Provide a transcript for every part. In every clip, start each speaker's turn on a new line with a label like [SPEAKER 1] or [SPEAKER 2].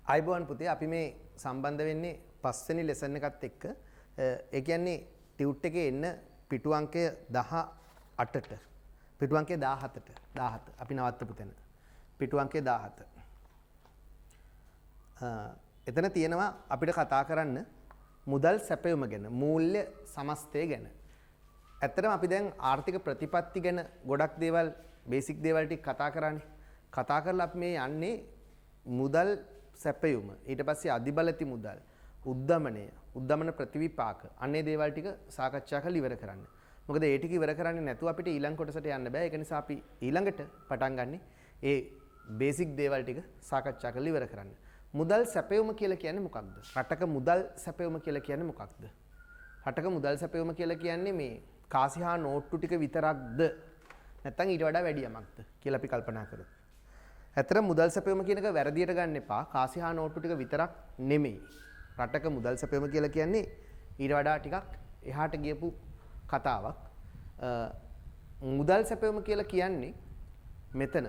[SPEAKER 1] අයිබෝන් පුතේ අපි මේ සම්බන්ධ වෙන්නේ පස්වෙනි ලෙසන් එකත් එක්ක. ඒ කියන්නේ ටියුට් එකේ එන්න පිටු අංකය 18ට පිටු අංකය 17ට 17 අපි නවත්තපු තැන පිටු අංකය 17. එතන තියෙනවා අපිට කතා කරන්න මුදල් සැපයුම ගැන, මූල්‍ය සමස්තය ගැන. ඇත්තටම අපි දැන් ආර්ථික ප්‍රතිපත්ති ගැන ගොඩක් දේවල් බේසික් දේවල් ටික කතා කරානේ. කතා කරලා අපි මේ යන්නේ මුදල් සැපයුම, ඊට පස්සේ අධිබලති මුදල්, උද්දමන ප්‍රතිවිපාක, අන්නේ දේවල් ටික සාකච්ඡා කරලා ඉවර කරන්න. මොකද ඒ ටික ඉවර කරන්නේ නැතුව අපිට ඊළඟ කොටසට යන්න බෑ. ඒක නිසා අපි ඊළඟට පටන් ගන්නෙ ඒ බේසික් දේවල් ටික සාකච්ඡා කරලා ඉවර කරන්න. මුදල් සැපයුම කියලා කියන්නේ මොකක්ද? රටක මුදල් සැපයුම කියලා කියන්නේ මොකක්ද? රටක මුදල් සැපයුම කියලා කියන්නේ මේ කාසි හා නෝට්ටු ටික විතරක්ද? නැත්නම් ඊට වඩා වැඩි යමක්ද කියලා අපි කල්පනා කරමු. ඇත්තට මුදල් සැපයුම කියන එක වැරදියට ගන්න එපා. කාසි හා නෝට්ටු ටික විතරක් නෙමෙයි. රටක මුදල් සැපයුම කියලා කියන්නේ ඊට වඩා ටිකක් එහාට ගියපු කතාවක්. මුදල් සැපයුම කියලා කියන්නේ මෙතන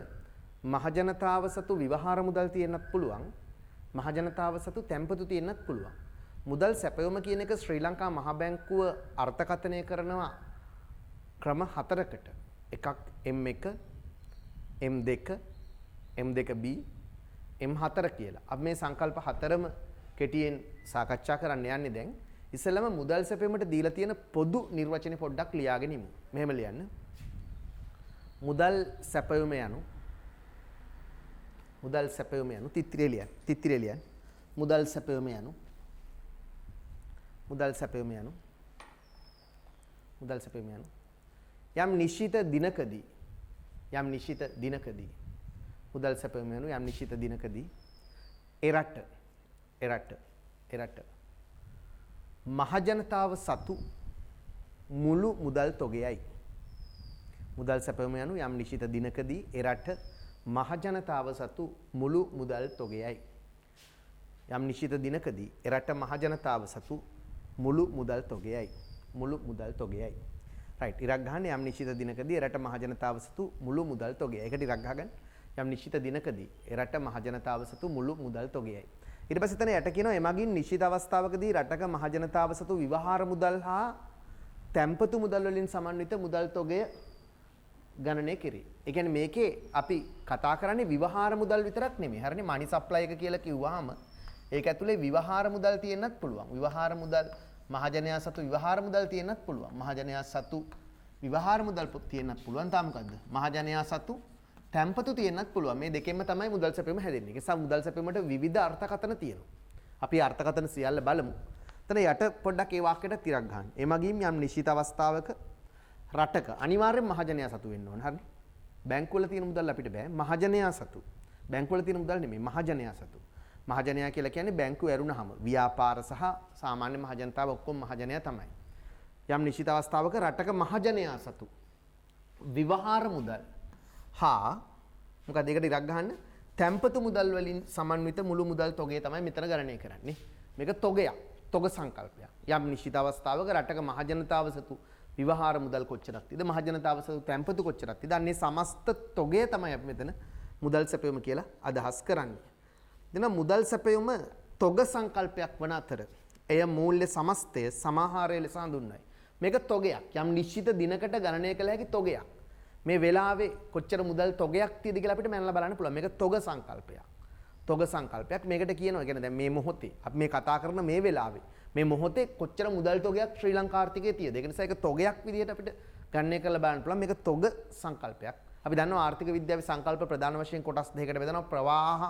[SPEAKER 1] මහජනතාව සතු විවහාර මුදල් තියෙන්නත් පුළුවන්. මහජනතාව සතු තැන්පතු තියෙන්නත් පුළුවන්. මුදල් සැපයුම කියන එක ශ්‍රී ලංකා මහ බැංකුව අර්ථකථනය කරනවා ක්‍රම 4කට. එකක් M1, M2, M2B, M4 කියලා. අපි මේ සංකල්ප හතරම කෙටියෙන් සාකච්ඡා කරන්න යන්නේ දැන්. ඉස්සෙල්ලාම මුදල් සැපයීමට දීලා තියෙන පොදු නිර්වචනය පොඩ්ඩක් ලියාගෙන ඉමු. මෙහෙම ලියන්න. මුදල් සැපයීම යනු තිත්තිරේ ලියන්න. මුදල් සැපයීම යනු යම් නිශ්චිත දිනකදී මුදල් සැපයීම යනු යම් නිශ්චිත දිනකදී එරට මහජනතාව සතු මුළු මුදල් තොගයයි. මුදල් සැපයීම යනු යම් නිශ්චිත දිනකදී එරට මහජනතාව සතු මුළු මුදල් තොගයයි. යම් නිශ්චිත දිනකදී එරට මහජනතාව සතු මුළු මුදල් තොගයයි. රයිට්. ඉරක් ගහන්න යම් නිශ්චිත දිනකදී එරට මහජනතාව සතු මුළු මුදල් තොගයයි. ඒකට ඉරක් ගහගන්න. යම් නිශ්චිත දිනකදී එරට මහජනතාව සතු මුළු මුදල් තොගයයි. ඊට පස්සේ එතන යට කියනවා එමගින් නිශ්චිත අවස්ථාවකදී රටක මහජනතාව සතු විවහාර මුදල් හා තැන්පතු මුදල් වලින් සමන්විත මුදල් තොගය ගණනය කෙරේ. ඒ කියන්නේ මේකේ අපි කතා කරන්නේ විවහාර මුදල් විතරක් නෙමෙයි. හරිනේ මනි සප්ලයි එක කියලා කිව්වහම ඒක ඇතුලේ විවහාර මුදල් තියෙන්නත් පුළුවන්. විවහාර මුදල් මහජනයා සතු විවහාර මුදල් තියෙන්නත් පුළුවන්. මහජනයා සතු විවහාර මුදල් තියෙන්නත් පුළුවන්. තා මොකද්ද? මහජනයා සතු තැන්පතු තියෙන්නත් පුළුවන්. මේ දෙකෙන්ම තමයි මුදල් සැපයීම හැදෙන්නේ. ඒ නිසා මුදල් සැපයීමට විවිධ අර්ථකථන තියෙනවා. අපි අර්ථකථන සියල්ල බලමු. එතන යට පොඩ්ඩක් ඒ වාක්‍යයට තිරක් ගන්න. එමගින් යම් නිශ්චිත අවස්ථාවක රටක අනිවාර්යෙන් මහජනයා සතු වෙන්න ඕන. හරිනේ. බැංකුවල තියෙන මුදල් අපිට බෑ. මහජනයා සතු. බැංකුවල තියෙන මුදල් නෙමෙයි මහජනයා සතු. මහජනයා කියලා කියන්නේ බැංකුව ඇරුණාම ව්‍යාපාර සහ සාමාන්‍ය මහජනතාව ඔක්කොම මහජනයා තමයි. යම් නිශ්චිත අවස්ථාවක රටක මහජනයා සතු විවහාර මුදල් හා මොකද ඒකට ඉරක් ගහන්න තැන්පතු මුදල් වලින් සමන්විත මුළු මුදල් තොගය තමයි මෙතන ගණනය කරන්නේ. මේක තොගයක්. තොග සංකල්පයක්. යම් නිශ්චිත අවස්ථාවක රටක මහජනතාව සතු විවහාර මුදල් කොච්චරක් තියද මහජනතාව සතු තැන්පතු කොච්චරක් තියද අන්නේ සමස්ත තොගය තමයි අපි මෙතන මුදල් සැපයීම කියලා අදහස් කරන්නේ. දෙන මුදල් සැපයීම තොග සංකල්පයක් වන අතර එය මූල්‍ය සමස්තය සමාහාරය ලෙස හඳුන්වයි. මේක තොගයක්. යම් නිශ්චිත දිනකට ගණනය කළ හැකි තොගයක්. මේ වෙලාවේ කොච්චර මුදල් තොගයක් තියෙද කියලා අපිට මැනලා බලන්න පුළුවන්. මේක තොග සංකල්පයක්. මේකට කියනවා කියන්නේ දැන් මේ මොහොතේ අපි මේ කතා කරන මේ වෙලාවේ මේ මොහොතේ කොච්චර මුදල් තොගයක් ශ්‍රී ලංකා ආර්ථිකයේ තියෙද. ඒක නිසා ඒක තොගයක් විදිහට අපිට ගණනය කරලා බලන්න පුළුවන්. මේක තොග සංකල්පයක්. අපි දන්නවා ආර්ථික විද්‍යාවේ සංකල්ප ප්‍රධාන වශයෙන් කොටස් දෙකකට බෙදනවා. ප්‍රවාහ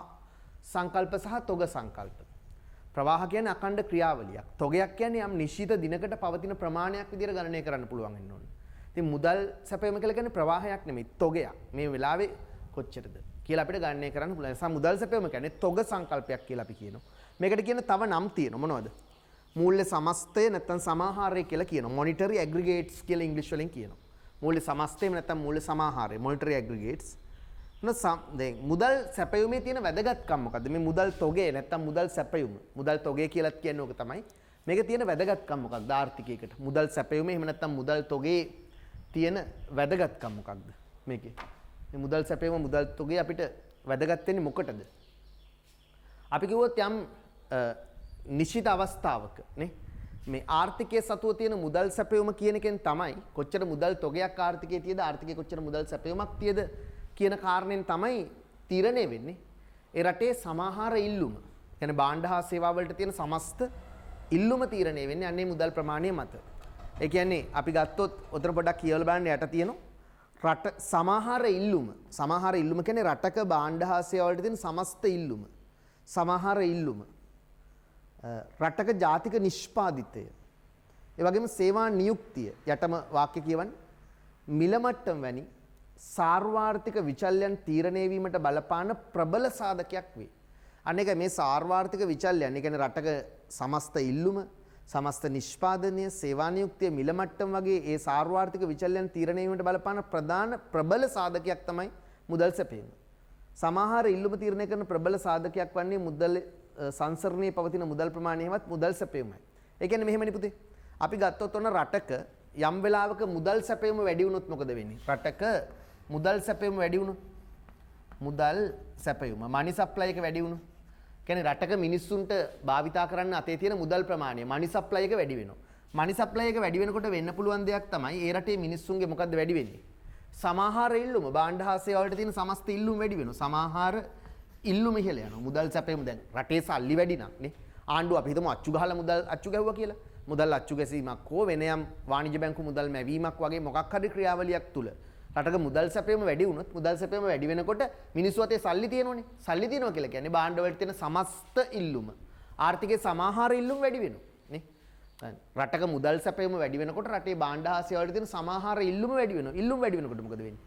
[SPEAKER 1] සංකල්ප සහ තොග සංකල්ප. ප්‍රවාහ කියන්නේ අඛණ්ඩ ක්‍රියාවලියක්. තොගයක් කියන්නේ යම් නිශ්චිත දිනකට පවතින ප්‍රමාණයක් විදිහට ගණනය කරන්න පුළුවන් වෙන්න ඕනේ. ඉතින් මුදල් සැපයීම කියලා කියන්නේ ප්‍රවාහයක් නෙමෙයි තොගයක්. මේ වෙලාවේ කොච්චරද කියලා අපිට ගණනය කරන්න පුළුවන්. ඒ නිසා මුදල් සැපයීම කියන්නේ තොග සංකල්පයක් කියලා අපි කියනවා. මේකට කියන තව නම් තියෙනවා මොනවද? මූල්‍ය සමස්තය නැත්නම් සමාහාරය කියලා කියනවා. මොනිටරි ඇග්‍රිගේට්ස් කියලා ඉංග්‍රීසි වලින් කියනවා. මූල්‍ය සමස්තය නැත්නම් මූල්‍ය සමාහාරය මොනිටරි ඇග්‍රිගේට්ස්. දැන් මුදල් සැපයීමේ තියෙන වැදගත්කම මොකද්ද? මේ මුදල් තොගය නැත්නම් මුදල් සැපයීම. මුදල් තොගය කියලාත් කියන්නේ ඕක තමයි. මේකේ තියෙන වැදගත්කම මොකක්ද ආර්ථිකයකට? මුදල් සැපයීමේ එහෙම නැත්නම් මුදල් තොගයේ තියෙන වැදගත්කම මොකක්ද? මේකේ. මේ මුදල් සැපයීම මුදල් තොගේ අපිට වැදගත් වෙන්නේ මොකටද? අපි කිව්වොත් යම් නිශ්චිත අවස්ථාවක නේ මේ ආර්ථිකයේ සතුව තියෙන මුදල් සැපයීම කියන එකෙන් තමයි කොච්චර මුදල් තොගයක් ආර්ථිකයේ තියෙද ආර්ථිකයේ කොච්චර මුදල් සැපයීමක් තියෙද කියන කාරණෙන් තමයි තීරණය වෙන්නේ. ඒ රටේ සමාහාර ඉල්ලුම. කියන්නේ භාණ්ඩ හා සේවා වලට තියෙන සමස්ත ඉල්ලුම තීරණය වෙන්නේ අන්නේ මුදල් ප්‍රමාණය මත. ඒ කියන්නේ අපි ගත්තොත් උතර පොඩක් කියවල බලන්න යට තියෙනවා රට සමාහාර ඉල්ලුම කියන්නේ රටක භාණ්ඩ හා සේවා වලට තියෙන සමස්ත ඉල්ලුම. සමාහාර ඉල්ලුම. රටක ජාතික නිෂ්පාදිතය. ඒ වගේම සේවා නියුක්තිය යටම වාක්‍ය කියවන්නේ මිල මට්ටම් වැනි සාර්වාර්ථික විචල්යන් තීරණය වීමට බලපාන ප්‍රබල සාධකයක් වේ. අනේක මේ සාර්වාර්ථික විචල්යන්, ඒ කියන්නේ රටක සමස්ත ඉල්ලුම, සමස්ත නිෂ්පාදනය, සේවා නියුක්තිය, මිල මට්ටම් වගේ ඒ සාර්වාර්ථික විචල්යන් තීරණය වීමට බලපාන ප්‍රධාන ප්‍රබල සාධකයක් තමයි මුදල් සැපයීම. සමාහාර ඉල්ලුම තීරණය කරන ප්‍රබල සාධකයක් වන්නේ මුදල් සංසරණයේ පවතින මුදල් ප්‍රමාණය හෙවත් මුදල් සැපයීමයි. ඒ කියන්නේ මෙහෙමනේ පුතේ. අපි ගත්තොත් ඔන්න රටක යම් වෙලාවක මුදල් සැපයීම වැඩි වුණොත් මොකද වෙන්නේ? රටක මුදල් සැපයීම වැඩි වුණොත් මුදල් සැපයීම මනි සප්ලයි එක වැඩි වුණොත් කියන්නේ රටක මිනිස්සුන්ට භාවිතා කරන්න අතේ තියෙන මුදල් ප්‍රමාණය මනි සප්ලයි එක වැඩි වෙනවා. මනි සප්ලයි එක වැඩි වෙනකොට වෙන්න පුළුවන් දෙයක් තමයි ඒ රටේ මිනිස්සුන්ගේ මොකද්ද වැඩි වෙන්නේ? සමාහාර ඉල්ලුම, භාණ්ඩ හා සේවා වලට තියෙන සමස්ත ඉල්ලුම වැඩි වෙනවා. සමාහාර ඉල්ලුම ඉහළ යනවා. මුදල් සැපයීම දැන් රටේ සල්ලි වැඩි නම් නේ ආණ්ඩුව අපි හිතමු අච්චු ගහලා මුදල් අච්චු ගැහුවා කියලා. මුදල් අච්චු ගැසීමක් හෝ වෙන යම් වාණිජ්‍ය බැංකු මුදල් මැවීමක් වගේ මොකක් හරි ක්‍රියාවලියක් තුල රටක මුදල් සැපයීම වැඩි වුණොත් මුදල් සැපයීම වැඩි වෙනකොට මිනිස්සු අතේ සල්ලි තියෙනවනේ. සල්ලි තියෙනවා කියලා කියන්නේ භාණ්ඩ වලට තියෙන සමස්ත ඉල්ලුම, ආර්ථිකයේ සමාහාර ඉල්ලුම වැඩි වෙනවා නේ. රටක මුදල් සැපයීම වැඩි වෙනකොට රටේ භාණ්ඩ හා සේවා වලට තියෙන සමාහාර ඉල්ලුම වැඩි වෙනවා. ඉල්ලුම වැඩි වෙනකොට මොකද වෙන්නේ?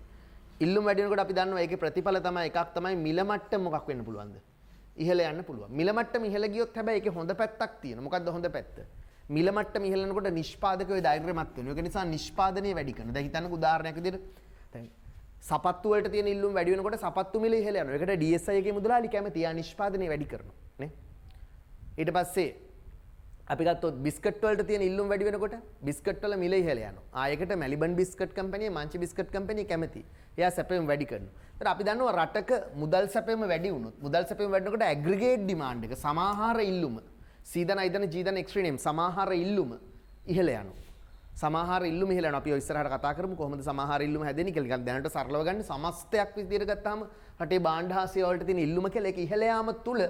[SPEAKER 1] ඉල්ලුම වැඩි වෙනකොට අපි දන්නවා ඒකේ ප්‍රතිඵල තමයි එකක් තමයි මිල මට්ටම මොකක් වෙන්න පුළුවන්ද? ඉහළ යන්න පුළුවන්. මිල මට්ටම ඉහළ ගියොත් හැබැයි ඒකේ හොඳ පැත්තක් තියෙනවා. මොකද්ද හොඳ පැත්ත? මිල මට්ටම ඉහළ යනකොට නිෂ්පාදකයෝ ධෛර්යමත් වෙනවා. ඒක නිසා නිෂ්පාදනය වැඩි කරනවා. දැන් හිතන්නකෝ උදාහරණයක් විදිහට දැන් සපත්තු වලට තියෙන ඉල්ලුම වැඩි වෙනකොට සපත්තු මිල ඉහළ යනවා. ඒකට DSI එකේ මුදලාලි කැමති යා නිෂ්පාදනය වැඩි කරනවා නේ. ඊට පස්සේ අපි ගත්තොත් බිස්කට් වලට තියෙන ඉල්ලුම වැඩි වෙනකොට බිස්කට් වල මිල ඉහළ යනවා. ඒකට Maliban biscuit company, Munchee biscuit company කැමති. එයා සැපයීම වැඩි කරනවා. ඒතර අපි දන්නවා රටක මුදල් සැපයීම වැඩි වුණොත් මුදල් සැපයීම වැඩි වෙනකොට ඇග්‍රිගේට් ඩිමාන්ඩ් එක සමාහාර ඉල්ලුම සීදන ඉදන ජීදන එක්ස්ට්‍රීම් සමාහාර ඉල්ලුම ඉහළ යනවා. සමාහාර ඉල්ලුම ඉහළ යනවා. අපි ඔය ඉස්සරහට කතා කරමු කොහොමද සමාහාර ඉල්ලුම හැදෙන්නේ කියලා. නිකන් දැනට සරලව ගන්න සමස්තයක් විදිහට ගත්තාම රටේ භාණ්ඩ හා සේවා වලට තියෙන ඉල්ලුම කියලා ඒක ඉහළ යාම තුල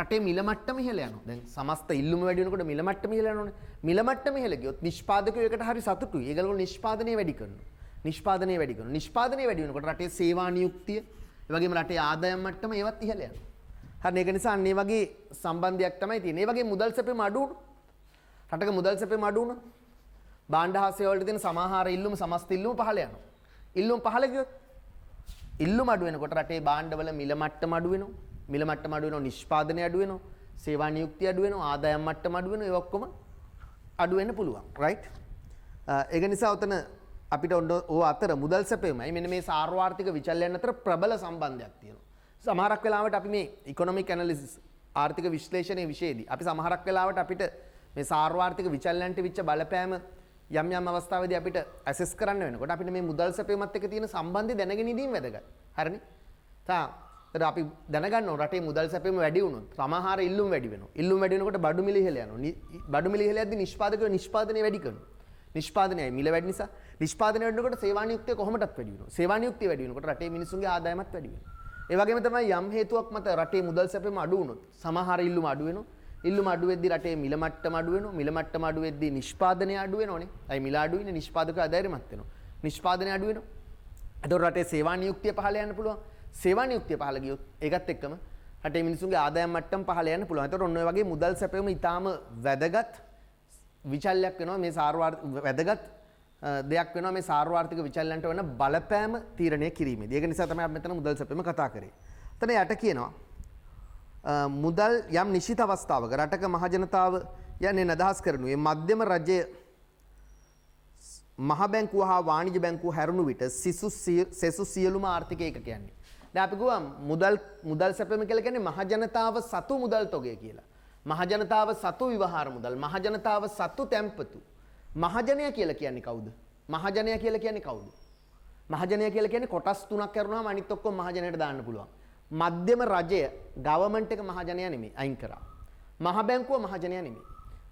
[SPEAKER 1] රටේ මිල මට්ටම ඉහළ යනවා. දැන් සමස්ත ඉල්ලුම වැඩි වෙනකොට මිල මට්ටම ඉහළ යනෝනේ. මිල මට්ටම ඉහළ ගියොත් නිෂ්පාදකයෝ ඒකට හරි සතුටුයි. ඒගොල්ලෝ නිෂ්පාදනය වැඩි කරනවා. නිෂ්පාදනය වැඩි වෙනකොට රටේ සේවා නියුක්තිය, ඒ වගේම රටේ ආදායම් මට්ටම ඒවත් ඉහළ යනවා. හරි ඒක නිසා අන්න ඒ වගේ සම්බන්ධයක් තමයි තියෙන්නේ. ඒ වගේ මුදල් සැපෙම අඩු වුණොත් රටක මුදල් සැපෙම අඩු වුණොත් භාණ්ඩ හා සේවා වලට තියෙන සමාහාර ඉල්ලුම සමස්ත ඉල්ලුම පහළ යනවා. ඉල්ලුම පහළ ගියොත් ඉල්ලුම අඩු වෙනකොට රටේ භාණ්ඩවල මිල මට්ටම අඩු වෙනවා. මිල මට්ටම අඩු වෙනවා, නිෂ්පාදනය අඩු වෙනවා, සේවා නියුක්තිය අඩු වෙනවා, ආදායම් මට්ටම අඩු වෙනවා. ඒ ඔක්කොම අඩු වෙන්න පුළුවන්. රයිට්? ඒක නිසා උතන අපිට ඕ අතර මුදල් සැපෙමයි මෙන්න මේ සාර්වාර්ථික විචල්යන් අතර ප්‍රබල සම්බන්ධයක් තියෙනවා. සමහරක් වෙලාවට අපි මේ ඉකොනොමික් ඇනලිසිස් ආර්ථික විශ්ලේෂණයේ විෂයේදී අපි සමහරක් වෙලාවට අපිට මේ සාර්වාර්ථික විචල්යන්ට විච්ච බලපෑම යම් යම් අවස්ථාවේදී අපිට ඇසෙස් කරන්න වෙනකොට අපිට මේ මුදල් සැපීමත් එක්ක තියෙන සම්බන්ධය දැනගෙන ඉඳීම වැදගත්. හරිනේ? ඒතර අපි දැනගන්න ඕන රටේ මුදල් සැපීම වැඩි වුණොත් සමහර ඉල්ලුම් වැඩි වෙනවා. ඉල්ලුම් වැඩි වෙනකොට බඩු මිල ඉහළ යනවා. බඩු මිල ඉහළ යද්දී නිෂ්පාදකයෝ නිෂ්පාදනය වැඩි කරනවා. නිෂ්පාදනයයි මිල වැඩි නිසා නිෂ්පාදනය වැඩි වෙනකොට සේවා නියුක්තිය කොහොමදත් වැඩි වෙනවා. සේවා නියුක්තිය වැඩි වෙනකොට රටේ මිනිස්සුන්ගේ ආදායමත් වැඩි වෙනවා. ඒ වගේම තමයි යම් හේතුවක් මත රටේ මුදල් සැපීම අඩු වුණොත් සමහර ඉල්ලුම් අඩු වෙනවා. ඉල්ලුම අඩු වෙද්දී රටේ මිල මට්ටම අඩු වෙනවා. මිල මට්ටම අඩු වෙද්දී නිෂ්පාදනය අඩු වෙනෝනේ. අයි මිල අඩු වෙන්නේ නිෂ්පාදකයෝ අධෛර්යමත් වෙනවා. නිෂ්පාදනය අඩු වෙනවා. ඒතකොට රටේ සේවා නියුක්තිය පහළ යන්න පුළුවන්. සේවා නියුක්තිය පහළ ගියොත් ඒකත් එක්කම රටේ මිනිසුන්ගේ ආදායම් මට්ටම පහළ යන්න පුළුවන්. ඒතකොට ඔන්න ඔය වගේ මුදල් සැපයීම ඊටාම වැදගත් විචල්යක් වෙනවා මේ වැදගත් දෙයක් වෙනවා මේ සාර්වාර්ථික විචල්යන්ට වෙන බලපෑම තීරණය කිරීමේදී. ඒක නිසා තමයි අපි මෙතන මුදල් සැපයීම කතා කරේ. එතන යට කියනවා මුදල් යම් නිශ්චිත අවස්ථාවක රටක මහජනතාව යන්නේ අදහස් කරනුයේ මධ්‍යම රජය මහ බැංකුව හා වාණිජ්‍ය බැංකුව හැරුණු විට සෙසු සියලුම ආර්ථික ඒකකයන්ගේ. දැන් අපි ගුවා මුදල් සැපයීම කියලා කියන්නේ මහජනතාව සතු මුදල් තොගය කියලා. මහජනතාව සතු විවහාර මුදල්, මහජනතාව සතු තැන්පතු. මහජනයා කියලා කියන්නේ කවුද? මහජනයා කියලා කියන්නේ කවුද? මහජනය කියලා කියන්නේ කොටස් තුනක් කරුණාම අනිත් ඔක්කොම මහජනයට දාන්න පුළුවන්. මධ්‍යම රජය ගවර්න්මන්ට් එක මහජනයා නෙමෙයි අයින් කරා. මහ බැංකුව මහජනයා නෙමෙයි.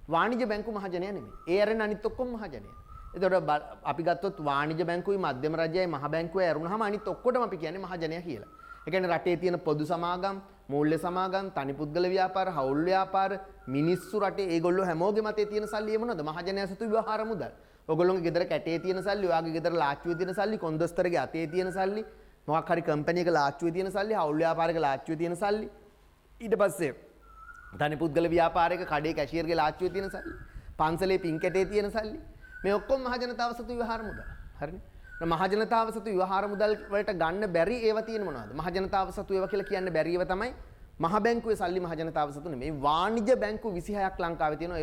[SPEAKER 1] වාණිජ්‍ය බැංකුව මහජනයා නෙමෙයි. ඒ අරෙන් අනිත් ඔක්කොම මහජනයා. එතකොට අපි ගත්තොත් වාණිජ්‍ය බැංකුවයි මධ්‍යම රජයයි මහ බැංකුවයි ඇරුණාම අනිත් ඔක්කොටම අපි කියන්නේ මහජනයා කියලා. ඒ කියන්නේ රටේ තියෙන පොදු සමාගම්, මූල්‍ය සමාගම්, තනි පුද්ගල ව්‍යාපාර, හවුල් ව්‍යාපාර, මිනිස්සු රටේ ඒගොල්ලෝ හැමෝගේ මතේ තියෙන සල්ලි මොනවද? මහජනයා සතු ව්‍යවහාර මුදල්. ඔයගොල්ලෝගේ ගෙදර කැටේ තියෙන සල්ලි, ඔයාගේ ගෙදර ලාච්චුවේ තියෙන සල්ලි, කොන්දොස්තරගේ අතේ තියෙන සල්ලි, මොකක් හරි කම්පැනි එක ලාච්චුවේ තියෙන සල්ලි, හවුල් ව්‍යාපාරයක ලාච්චුවේ තියෙන සල්ලි. ඊට පස්සේ තනි පුද්ගල ව්‍යාපාරයක කඩේ කැෂියර්ගේ ලාච්චුවේ තියෙන සල්ලි, පන්සලේ පින් කැටේ තියෙන සල්ලි. මේ ඔක්කොම මහජනතාව සතු ව්‍යවහාර මුදල්. හරිනේ? මහජනතාව සතු ව්‍යවහාර මුදල් වලට ගන්න බැරි ඒවා තියෙන මොනවද? මහජනතාව සතු ඒවා කියලා කියන්න බැරි ඒවා තමයි මහ බැංකුවේ සල්ලි මහජනතාව සතු නෙමෙයි. වාණිජ්‍ය බැංකු 26ක් ලංකාවේ තියෙනවා.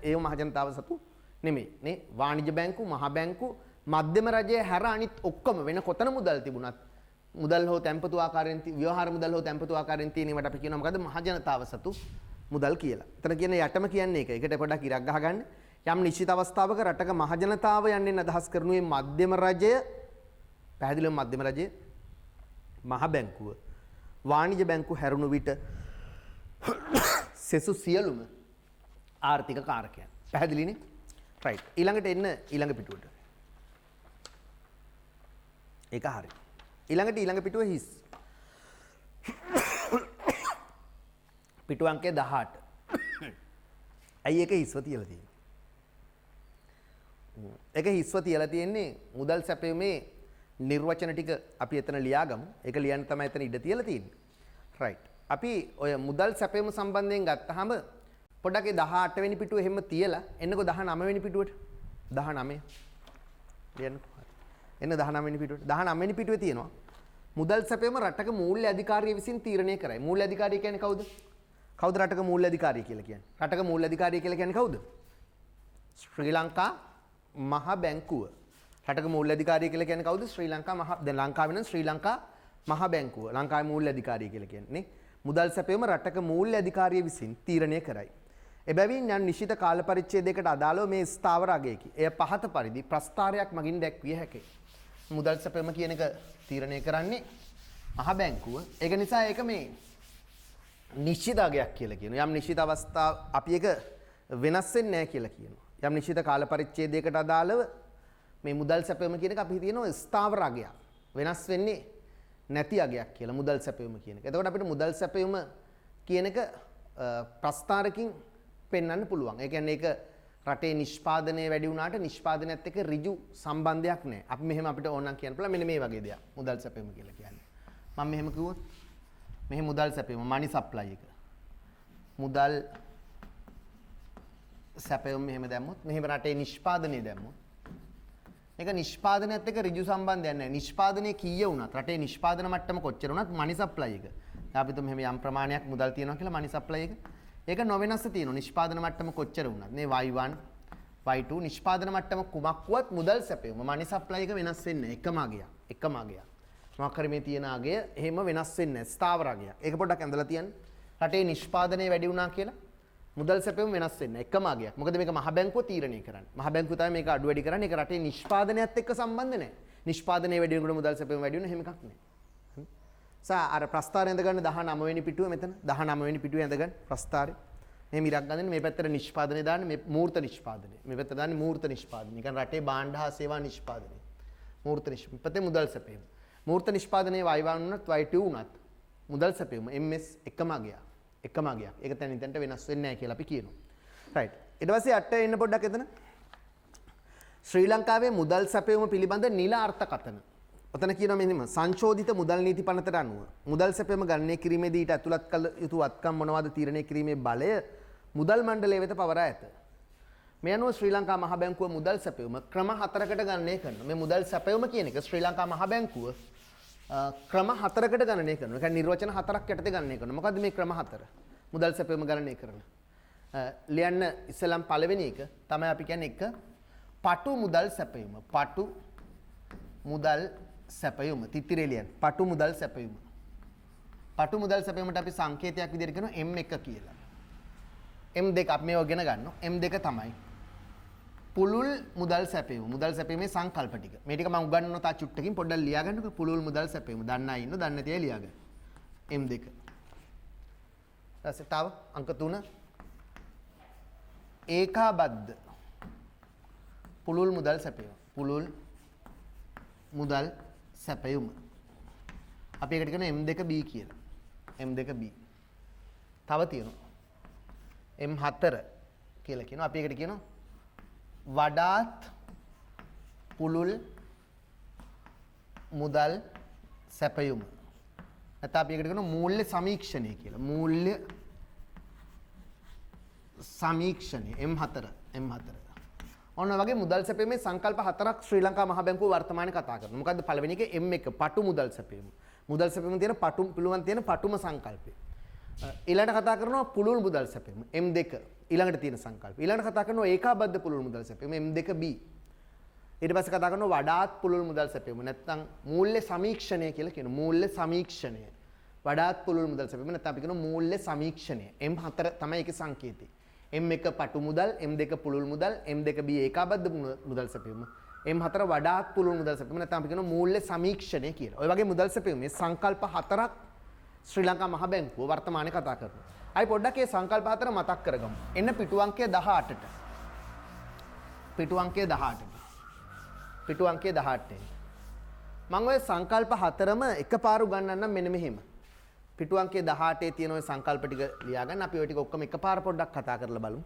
[SPEAKER 1] ඒවා මහජනතාව සතු නෙමෙයි. නේ වාණිජ්‍ය බැංකු, මහ බැංකු, මධ්‍යම රජයේ හැර අනිත් ඔක්කොම වෙන කොතන මුදල් තිබුණත් මුදල් හෝ තැන්පතු ආකාරයෙන් ව්‍යවහාර මුදල් හෝ තැන්පතු ආකාරයෙන් තියෙනවට අපි කියනවා මොකද? මහජනතාව සතු මුදල් කියලා. එතන කියන්නේ යටම කියන්නේ ඒක. ඒකට පොඩ්ඩක් ඉරක් ගහගන්න. යම් නිශ්චිත අවස්ථාවක රටක මහජනතාව යන්නේ අදහස් කරනුවේ මධ්‍යම රජය, පැහැදිලිවම මධ්‍යම රජය, මහ බැංකුව, වාණිජ්‍ය බැංකුව හැරුණු විට සෙසු සියලුම ආර්ථික කාරකයන්. පැහැදිලිනේ? රයිට්. ඊළඟට එන්න ඊළඟ පිටුවට. ඒක හරි. ඊළඟ පිටුව හිස්. පිටුව අංකය 18. ඇයි ඒක හිස්ව තියලා තියෙන්නේ? ඒක හිස්ව තියලා තියෙන්නේ මුදල් සැපයීමේ නිර්වචන ටික අපි එතන ලියාගමු. ඒක ලියන්න තමයි එතන ඉඩ තියලා තියෙන්නේ. රයිට්. අපි ඔය මුදල් සැපයීම සම්බන්ධයෙන් ගත්තාම පොඩ්ඩක් ඒ 18 වෙනි පිටුව එහෙම තියලා එන්නකෝ 19 වෙනි පිටුවට. 19. ලියන්නකෝ. එන්න 19 වෙනි පිටුවට. 19 වෙනි පිටුවේ තියෙනවා මුදල් සැපයීම රටක මූල්‍ය අධිකාරිය විසින් තීරණය කරයි. මූල්‍ය අධිකාරිය කියන්නේ කවුද? කවුද රටක මූල්‍ය අධිකාරිය කියලා කියන්නේ? රටක මූල්‍ය අධිකාරිය කියලා කියන්නේ කවුද? ශ්‍රී ලංකා මහ බැංකුව. රටක මූල්‍ය අධිකාරිය කියලා කියන්නේ කවුද? ශ්‍රී ලංකා මහ දැන් ලංකාවේ නම් ශ්‍රී ලංකා මහ බැංකුව. ලංකාවේ මූල්‍ය අධිකාරිය කියලා කියන්නේ නේ. මුදල් සැපයීම රටක මූල්‍ය අධිකාරිය විසින් තීරණය කරයි. එබැවින් යම් නිශ්චිත කාල පරිච්ඡේදයකට අදාළව මේ ස්ථාවර අගයකි. එය පහත පරිදි ප්‍රස්ථාරයක් මගින් දැක්විය හැකියි. මුදල් සැපයීම කියන එක තීරණය කරන්නේ මහ බැංකුව. ඒක නිසා ඒක මේ නිශ්චිත අගයක් කියලා කියනවා. යම් නිශ්චිත අවස්ථා අපි ඒක වෙනස් වෙන්නේ නැහැ කියලා කියනවා. යම් නිශ්චිත කාල පරිච්ඡේදයකට අදාළව මේ මුදල් සැපයීම කියන එක අපි හිතනවා ස්ථාවර අගයක්. වෙනස් වෙන්නේ නැති අගයක් කියලා මුදල් සැපයීම කියන එක. එතකොට අපිට මුදල් සැපයීම කියන එක ප්‍රස්ථාරකින් පෙන්වන්න පුළුවන්. ඒ කියන්නේ ඒක රටේ නිෂ්පාදනය වැඩි වුණාට නිෂ්පාදනයත් එක්ක ඍජු සම්බන්ධයක් නැහැ. අපි මෙහෙම අපිට ඕන නම් කියන්න පුළුවන් මෙන්න මේ වගේ දෙයක්. මුදල් සැපයීම කියලා කියන්නේ. මම මෙහෙම කිව්වොත් මෙහි මුදල් සැපයීම මනි සප්ලයි එක. මුදල් සැපයීම මෙහෙම දැම්මොත් මෙහෙම රටේ නිෂ්පාදනය දැම්මොත් ඒක නිෂ්පාදනයත් එක්ක ඍජු සම්බන්ධයක් නැහැ. නිෂ්පාදනයේ කීය වුණත් රටේ නිෂ්පාදන මට්ටම කොච්චර වුණත් මනි සප්ලයි එක. අපි තුම මෙහෙම යම් ප්‍රමාණයක් මුදල් තියනවා කියලා මනි සප්ලයි එක. ඒක නොවෙනස්ව තියෙනවා. නිෂ්පාදන මට්ටම කොච්චර වුණත් මේ Y1 Y2 නිෂ්පාදන මට්ටම කුමක් වුවත් මුදල් සැපයීම මනි සප්ලයි එක වෙනස් වෙන්නේ නැහැ. එකම අගයක්. එකම අගයක්. මොකක් හරි මේ තියෙන අගය එහෙම වෙනස් වෙන්නේ නැහැ. ස්ථාවර අගයක්. ඒක පොඩ්ඩක් ඇඳලා තියන්න. රටේ නිෂ්පාදනය වැඩි වුණා කියලා මුදල් සැපයීම වෙනස් වෙන්නේ නැහැ. එකම අගයක්. මොකද මේක මහ බැංකුව තීරණය කරන්නේ. මහ බැංකුව තමයි මේක අඩු වැඩි කරන්නේ. ඒක රටේ නිෂ්පාදනයත් එක්ක සම්බන්ධ නැහැ. නිෂ්පාදනය වැඩි වෙනකොට මුදල් සැපයීම වැඩි වෙන හැම එකක් නැහැ. අර ප්‍රස්ථාරය ඇඳගන්න 19 වෙනි පිටුව මෙතන 19 වෙනි පිටුවේ ඇඳගන්න ප්‍රස්ථාරය. මේ මිරක් ගන්න මේ පැත්තට නිෂ්පාදනය දාන්න මේ මූර්ත නිෂ්පාදනය. මේ පැත්තට දාන්නේ මූර්ත නිෂ්පාදනය. නිකන් රටේ භාණ්ඩ හා සේවා නිෂ්පාදනය. මූර්ත නිෂ්පාදනය. පැත්තේ මුදල් සැපයීම. මූර්ත නිෂ්පාදනයේ Y1 වුණත් Y2 වුණත් මුදල් සැපයීම MS එකම අගයක්. එකම අගයක්. ඒක තැනින් තැනට වෙනස් වෙන්නේ නැහැ කියලා අපි කියනවා. රයිට්. ඊට පස්සේ අට එන්න පොඩ්ඩක් එතන. ශ්‍රී ලංකාවේ මුදල් සැපයීම පිළිබඳ නිල අර්ථකථන. ඔතන කියනවා මෙහෙම සංශෝධිත මුදල් නීති පනතට අනුව මුදල් සැපයීම ගණනය කිරීමේදී ඊට ඇතුළත් කළ යුතු වත්කම් මොනවාද තීරණය කිරීමේ බලය මුදල් මණ්ඩලය වෙත පවරා ඇත. මේ අනුව ශ්‍රී ලංකා මහ බැංකුව මුදල් සැපයීම ක්‍රම 4කට ගණනය කරනවා. මේ මුදල් සැපයීම කියන එක ශ්‍රී ලංකා මහ බැංකුව ක්‍රම 4කට ගණනය කරනවා. ඒ කියන්නේ නිර්වචන 4ක් යටතේ ගණනය කරනවා. මොකද්ද මේ ක්‍රම 4? මුදල් සැපයීම ගණනය කරන. ලියන්න ඉස්සෙල්ලාම පළවෙනි එක තමයි අපි කියන්නේ එක පටු මුදල් සැපයීම. පටු මුදල් සැපයීම. තිත්තිරේ ලියන්න. පටු මුදල් සැපයීම. පටු මුදල් සැපයීමට අපි සංකේතයක් විදිහට කියනවා M1 කියලා. M2 අපි මේව ඉගෙන ගන්නවා. M2 තමයි පුළුල් මුදල් සැපයීම. මුදල් සැපීමේ සංකල්ප ටික. මේ ටික මම උගන්වනවා තා චුට්ටකින් පොඩ්ඩක් ලියා ගන්නකො. පුළුල් මුදල් සැපයීම. දන්න අය ඉන්න දන්නේ නැති අය ලියා ගන්න. M2. ඊට තව අංක 3. ඒකාබද්ධ පුළුල් මුදල් සැපයීම. පුළුල් මුදල් සැපයීම. අපි ඒකට කියන M2B කියලා. M2B. තව තියෙනවා M4 කියලා කියනවා. අපි ඒකට කියනවා වඩාත් පුළුල් මුදල් සැපයුම. නැත්නම් අපි ඒකට කියනවා මූල්‍ය සමීක්ෂණය කියලා. මූල්‍ය සමීක්ෂණය M4. ඔන්න වගේ මුදල් සැපීමේ සංකල්ප 4ක් ශ්‍රී ලංකා මහ බැංකුව වර්තමානයේ කතා කරනවා. මොකද්ද පළවෙනි එක M1 පටු මුදල් සැපීම. මුදල් සැපීම තියෙන පුළුවන් තියෙන පටුම සංකල්පය. ඊළඟට කතා කරනවා පුළුල් මුදල් සැපීම M2 ඊළඟට තියෙන සංකල්ප. ඊළඟට කතා කරනවා ඒකාබද්ධ පුළුල් මුදල් සැපීම M2B. ඊට පස්සේ කතා කරනවා වඩාත් පුළුල් මුදල් සැපීම නැත්නම් මූල්‍ය සමීක්ෂණය කියලා කියනවා. මූල්‍ය සමීක්ෂණය. වඩාත් පුළුල් මුදල් සැපීම නැත්නම් අපි කියනවා මූල්‍ය සමීක්ෂණය. M4 තමයි ඒකේ සංකේතය. M1 පටු මුදල්, M2 පුළුල් මුදල්, M2B ඒකාබද්ධ මුදල් සැපීම. M4 වඩාත් පුළුල් මුදල් සැපීම නැත්නම් අපි කියනවා මූල්‍ය සමීක්ෂණය කියලා. ඔය වගේ මුදල් සැපීමේ සංකල්ප 4ක් ශ්‍රී ලංකා මහ බැංකුව වර්තමානයේ කතා කරනවා. අපි පොඩ්ඩක් මේ සංකල්ප 4 මතක් කරගමු. එන්න පිටු අංකය 18ට. පිටු අංකය 18ට. පිටු අංකය 18ට. මම ඔය සංකල්ප 4ම එකපාර උගන්වන්නම් මෙන්න මෙහෙම. පිටු අංකය 18 තියෙන ඔය සංකල්ප ටික ලියා ගන්න. අපි ඔය ටික ඔක්කොම එකපාර පොඩ්ඩක් කතා කරලා බලමු.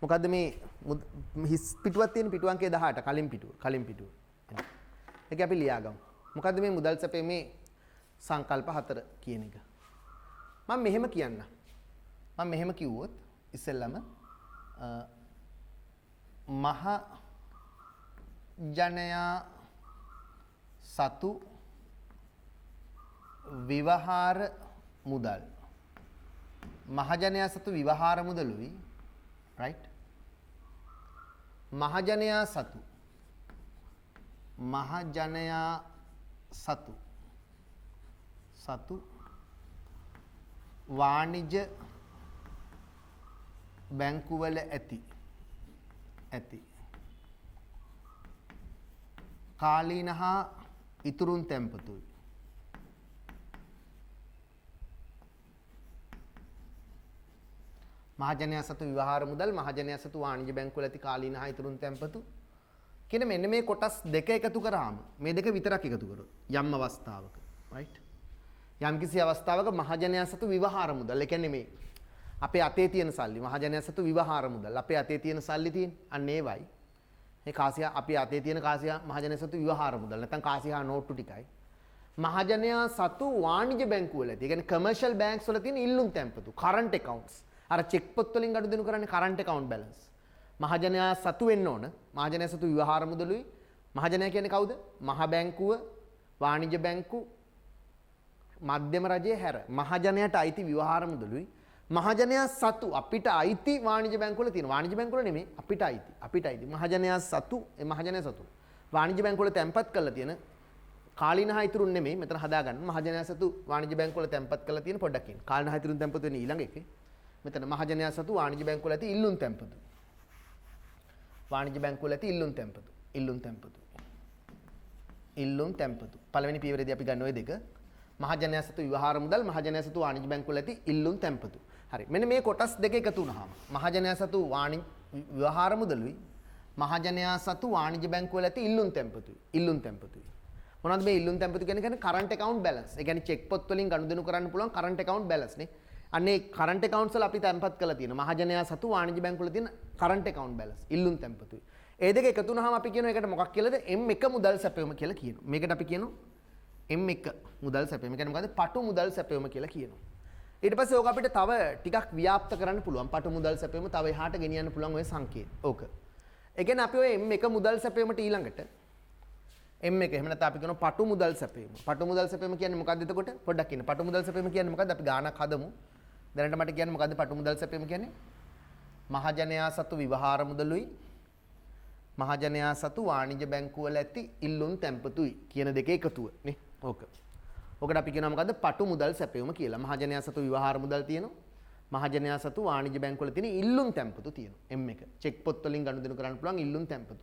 [SPEAKER 1] මොකද්ද මේ හිස් පිටුවක් තියෙන පිටු අංකය 18 කලින් පිටුව. ඒක අපි ලියා ගමු. මොකද්ද මේ මුදල් සැපීමේ සංකල්ප 4 කියන එක? මම මෙහෙම කියන්න. මම මෙහෙම කිව්වොත් ඉස්සෙල්ලම මහ ජනයා සතු විවහාර මුදල්. මහජනයා සතු විවහාර මුදලුයි right මහජනයා සතු වාණිජ්‍ය බැංකුවල ඇති කාලීන හා ඉතුරුන් තැන්පතුයි. මහජනයා සතු විවහාර මුදල්, මහජනයා සතු වාණිජ්‍ය බැංකුවල ඇති කාලීන හා ඉතුරුන් තැන්පතු කියන මෙන්න මේ කොටස් දෙක එකතු කරාම මේ දෙක විතරක් එකතු කරොත් යම් අවස්ථාවක right යම්කිසි අවස්ථාවක මහජනයා සතු විවහාර මුදල්. ඒ කියන්නේ මේ අපේ අතේ තියෙන සල්ලි මහජනයා සතු විවහාර මුදල්. අපේ අතේ තියෙන සල්ලි තියෙන අන්න ඒවයි. මේ කාසියා අපේ අතේ තියෙන කාසියා මහජනයා සතු විවහාර මුදල්. නැත්නම් කාසියා නෝට්ටු ටිකයි. මහජනයා සතු වාණිජ්‍ය බැංකුවල ඇති. ඒ කියන්නේ කමර්ෂල් බැංක්ස් වල තියෙන ඉල්ලුම් තැන්පතු කරන්ට් accounts. අර චෙක් පොත් වලින් ගඩු දෙනු කරන්නේ කරන්ට් account balance. මහජනයා සතු වෙන්න ඕන. මහජනයා සතු විවහාර මුදලුයි. මහජනයා කියන්නේ කවුද? මහ බැංකුව, වාණිජ්‍ය බැංකු, මධ්‍යම රජයේ හැර මහජනයාට අයිති විවහාර මුදලුයි. මහජනයා සතු අපිට අයිති වාණිජ්‍ය බැංකුවල තියෙන. වාණිජ්‍ය බැංකුවල නෙමෙයි අපිට අයිති. මහජනයා සතු මහජනයා සතු වාණිජ්‍ය බැංකුවල තැන්පත් කරලා තියෙන කාලීන හා ඉතුරුන් නෙමෙයි මෙතන හදාගන්න. මහජනයා සතු වාණිජ්‍ය බැංකුවල තැන්පත් කරලා තියෙන පොඩ්ඩක් ඉන්න. කාලීන හා ඉතුරුන් තැන්පත් වෙන්නේ ඊළඟ එකේ. මෙතන මහජනයා සතු වාණිජ්‍ය බැංකුවල ඇති ඉල්ලුම් තැන්පතු. වාණිජ්‍ය බැංකුවල ඇති ඉල්ලුම් තැන්පතු. පළවෙනි පියවරේදී අපි ගන්න ওই දෙක. මහජනයා සතු විවහාර මුදල්, මහජනයා සතු වාණිජ්‍ය බැංකුවල ඇති ඉල්ලුම් තැන්පතු. හරි. මෙන්න මේ කොටස් දෙක එකතු වුණාම මහජනයා සතු විවහාර මුදලුයි, මහජනයා සතු වාණිජ්‍ය බැංකුවල ඇති ඉල්ලුම් තැන්පතුයි. මොනවද මේ ඉල්ලුම් තැන්පතු කියන්නේ? Current account balance. ඒ කියන්නේ චෙක් පොත් වලින් ගනුදෙනු කරන්න පුළුවන් කරන්ට් account balance නේ. අන්නේ කරන්ට් accounts වල අපි තැන්පත් කරලා තියෙන මහජනයා සතු වාණිජ්‍ය බැංකුවල තියෙන කරන්ට් account balance ඉල්ලුම් තැන්පතුයි. ඒ දෙක එකතු වුණාම අපි කියන එකට මොකක් කියලාද? M1 මුදල් සැපයුම කියලා කියනවා. මේකට අපි කියනවා M1 මුදල් සැපයුම. කියන්නේ මොකද්ද? පටු මුදල් සැපයුම කියලා කියනවා. ඊට පස්සේ ඕක අපිට තව ටිකක් ව්‍යාප්ත කරන්න පුළුවන්. පටු මුදල් සැපයුම තව එහාට ගෙනියන්න පුළුවන් ඔය සංකේත. ඕක. ඒ කියන්නේ අපි ඔය M1 මුදල් සැපයුමට ඊළඟට M1 එහෙම නැත්නම් අපි කියනවා පටු මුදල් සැපයුම. පටු මුදල් සැපයුම කියන්නේ මොකද්ද එතකොට? පොඩ්ඩක් ඉන්න. පටු මුදල් සැපයුම කියන්නේ මොකද්ද? අපි ගානක් හදමු. දැනට මට කියන්නේ මොකද්ද පටු මුදල් සැපයුම කියන්නේ? මහජනයා සතු විවහාර මුදලුයි, මහජනයා සතු වාණිජ්‍ය බැංකුවල ඇති ඉල්ලුම් තැන්පතුයි කියන දෙකේ එකතුව නේ. ඕක. ඔකට අපි කියනවා මොකද්ද? පටු මුදල් සැපයුම කියලා. මහජනයා සතු විවහාර මුදල් තියෙනවා. මහජනයා සතු වාණිජ්‍ය බැංකුවල තියෙන ඉල්ලුම් තැන්පතු තියෙනවා M එක. චෙක් පොත් වලින් ගනුදෙනු කරන්න පුළුවන් ඉල්ලුම් තැන්පතු.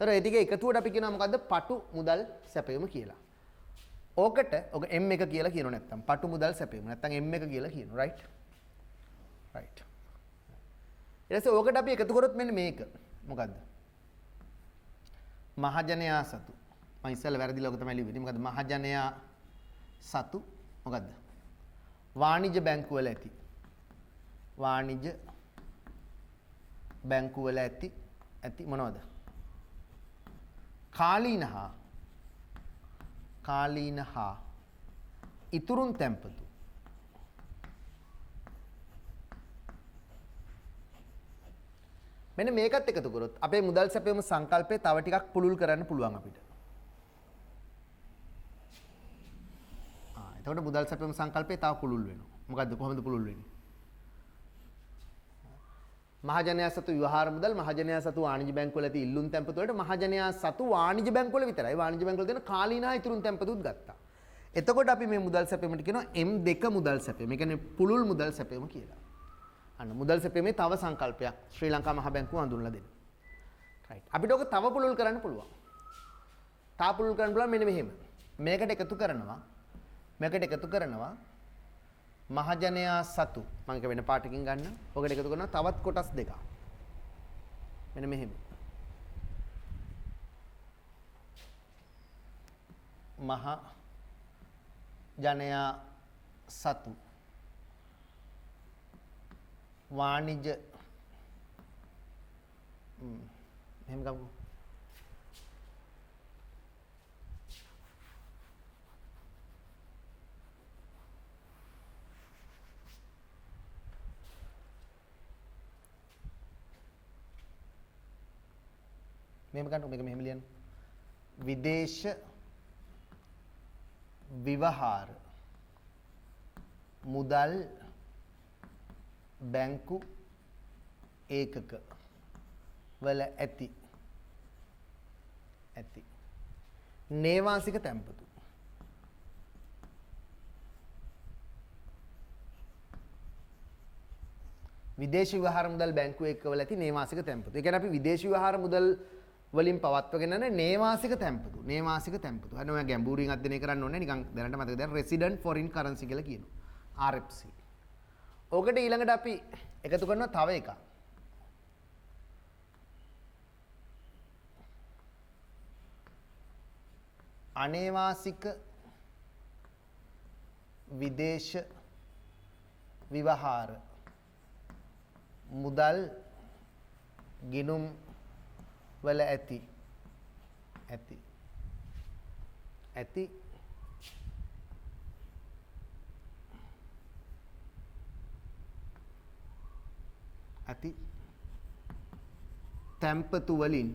[SPEAKER 1] ඒතර ඒ ටික එකතුවට අපි කියනවා මොකද්ද? පටු මුදල් සැපයීම කියලා. ඕකට ඔක M එක කියලා කියනවා නැත්තම් පටු මුදල් සැපයීම. නැත්තම් M එක කියලා කියනවා. right? right. ඊට පස්සේ ඕකට අපි එකතු කරොත් මෙන්න මේක. මොකද්ද? මහජනයා සතු. මම ඉස්සෙල්ලා වැරදිලා ඔක තමයි ලිව්වේ. මොකද්ද? මහජනයා සතු මොකද්ද? වාණිජ්‍ය බැංකුවල ඇති. වාණිජ්‍ය බැංකුවල ඇති මොනවද? කාලීන හා ඉතුරුන් තැන්පතු. මෙන්න මේකත් එකතු කරොත් අපේ මුදල් සැපයීම සංකල්පය තව ටිකක් පුළුල් කරන්න පුළුවන් අපිට. එතකොට මුදල් සැපයීම සංකල්පය තව පුළුල් වෙනවා. මොකද්ද කොහොමද පුළුල් වෙන්නේ? මහජනයා සතු ව්‍යවහාර මුදල් මහජනයා සතු වාණිජ්‍ය බැංකුවල ඇති ඉල්ලුම් තැන්පතු වලට මහජනයා සතු වාණිජ්‍ය බැංකුවල විතරයි. වාණිජ්‍ය බැංකුවල දෙන කාලීන ඉතුරුම් තැන්පතුත් ගත්තා. එතකොට අපි මේ මුදල් සැපයීමට කියනවා M2 මුදල් සැපයීම. ඒ කියන්නේ පුළුල් මුදල් සැපයීම කියලා. අන්න මුදල් සැපයීමේ තව සංකල්පයක් ශ්‍රී ලංකා මහ බැංකුව හඳුන්වලා දෙනවා. රයිට්. අපිට ඔක තව පුළුල් කරන්න පුළුවන්. තව පුළුල් කරන්න පුළුවන් මෙන්න මෙහෙම. මේකට එකතු කරනවා මහජනයා සතු මම එක වෙන පාටකින් ගන්න. ඔකට එකතු කරනවා තවත් කොටස් දෙකක්. මෙන්න මෙහෙම. මහජනයා සතු වාණිජ්‍ය මෙහෙම ගමු. මෙහෙම ගන්න මේක මෙහෙම ලියන්න. විදේශ විවහාර මුදල් බැංකු ඒකක වල ඇති නේවාසික තැන්පතු. විදේශ විවහාර මුදල් බැංකු ඒකකවල ඇති නේවාසික තැන්පතු. ඒ කියන්නේ අපි විදේශ විවහාර මුදල් වලින් පවත්වගෙන යන නේවාසික තැන්පතු. හරි ඔය ගැඹුරින් අධ්‍යයනය කරන්න ඕනේ නිකන් දැනට මතක දැන් රෙසිඩන්ට් ෆොරින් කරන්සි කියලා කියනවා. RFC. ඔකට ඊළඟට අපි එකතු කරනවා තව එකක්. අනේවාසික විදේශ විවහාර මුදල් ගිණුම් වල ඇති තැන්පතු වලින්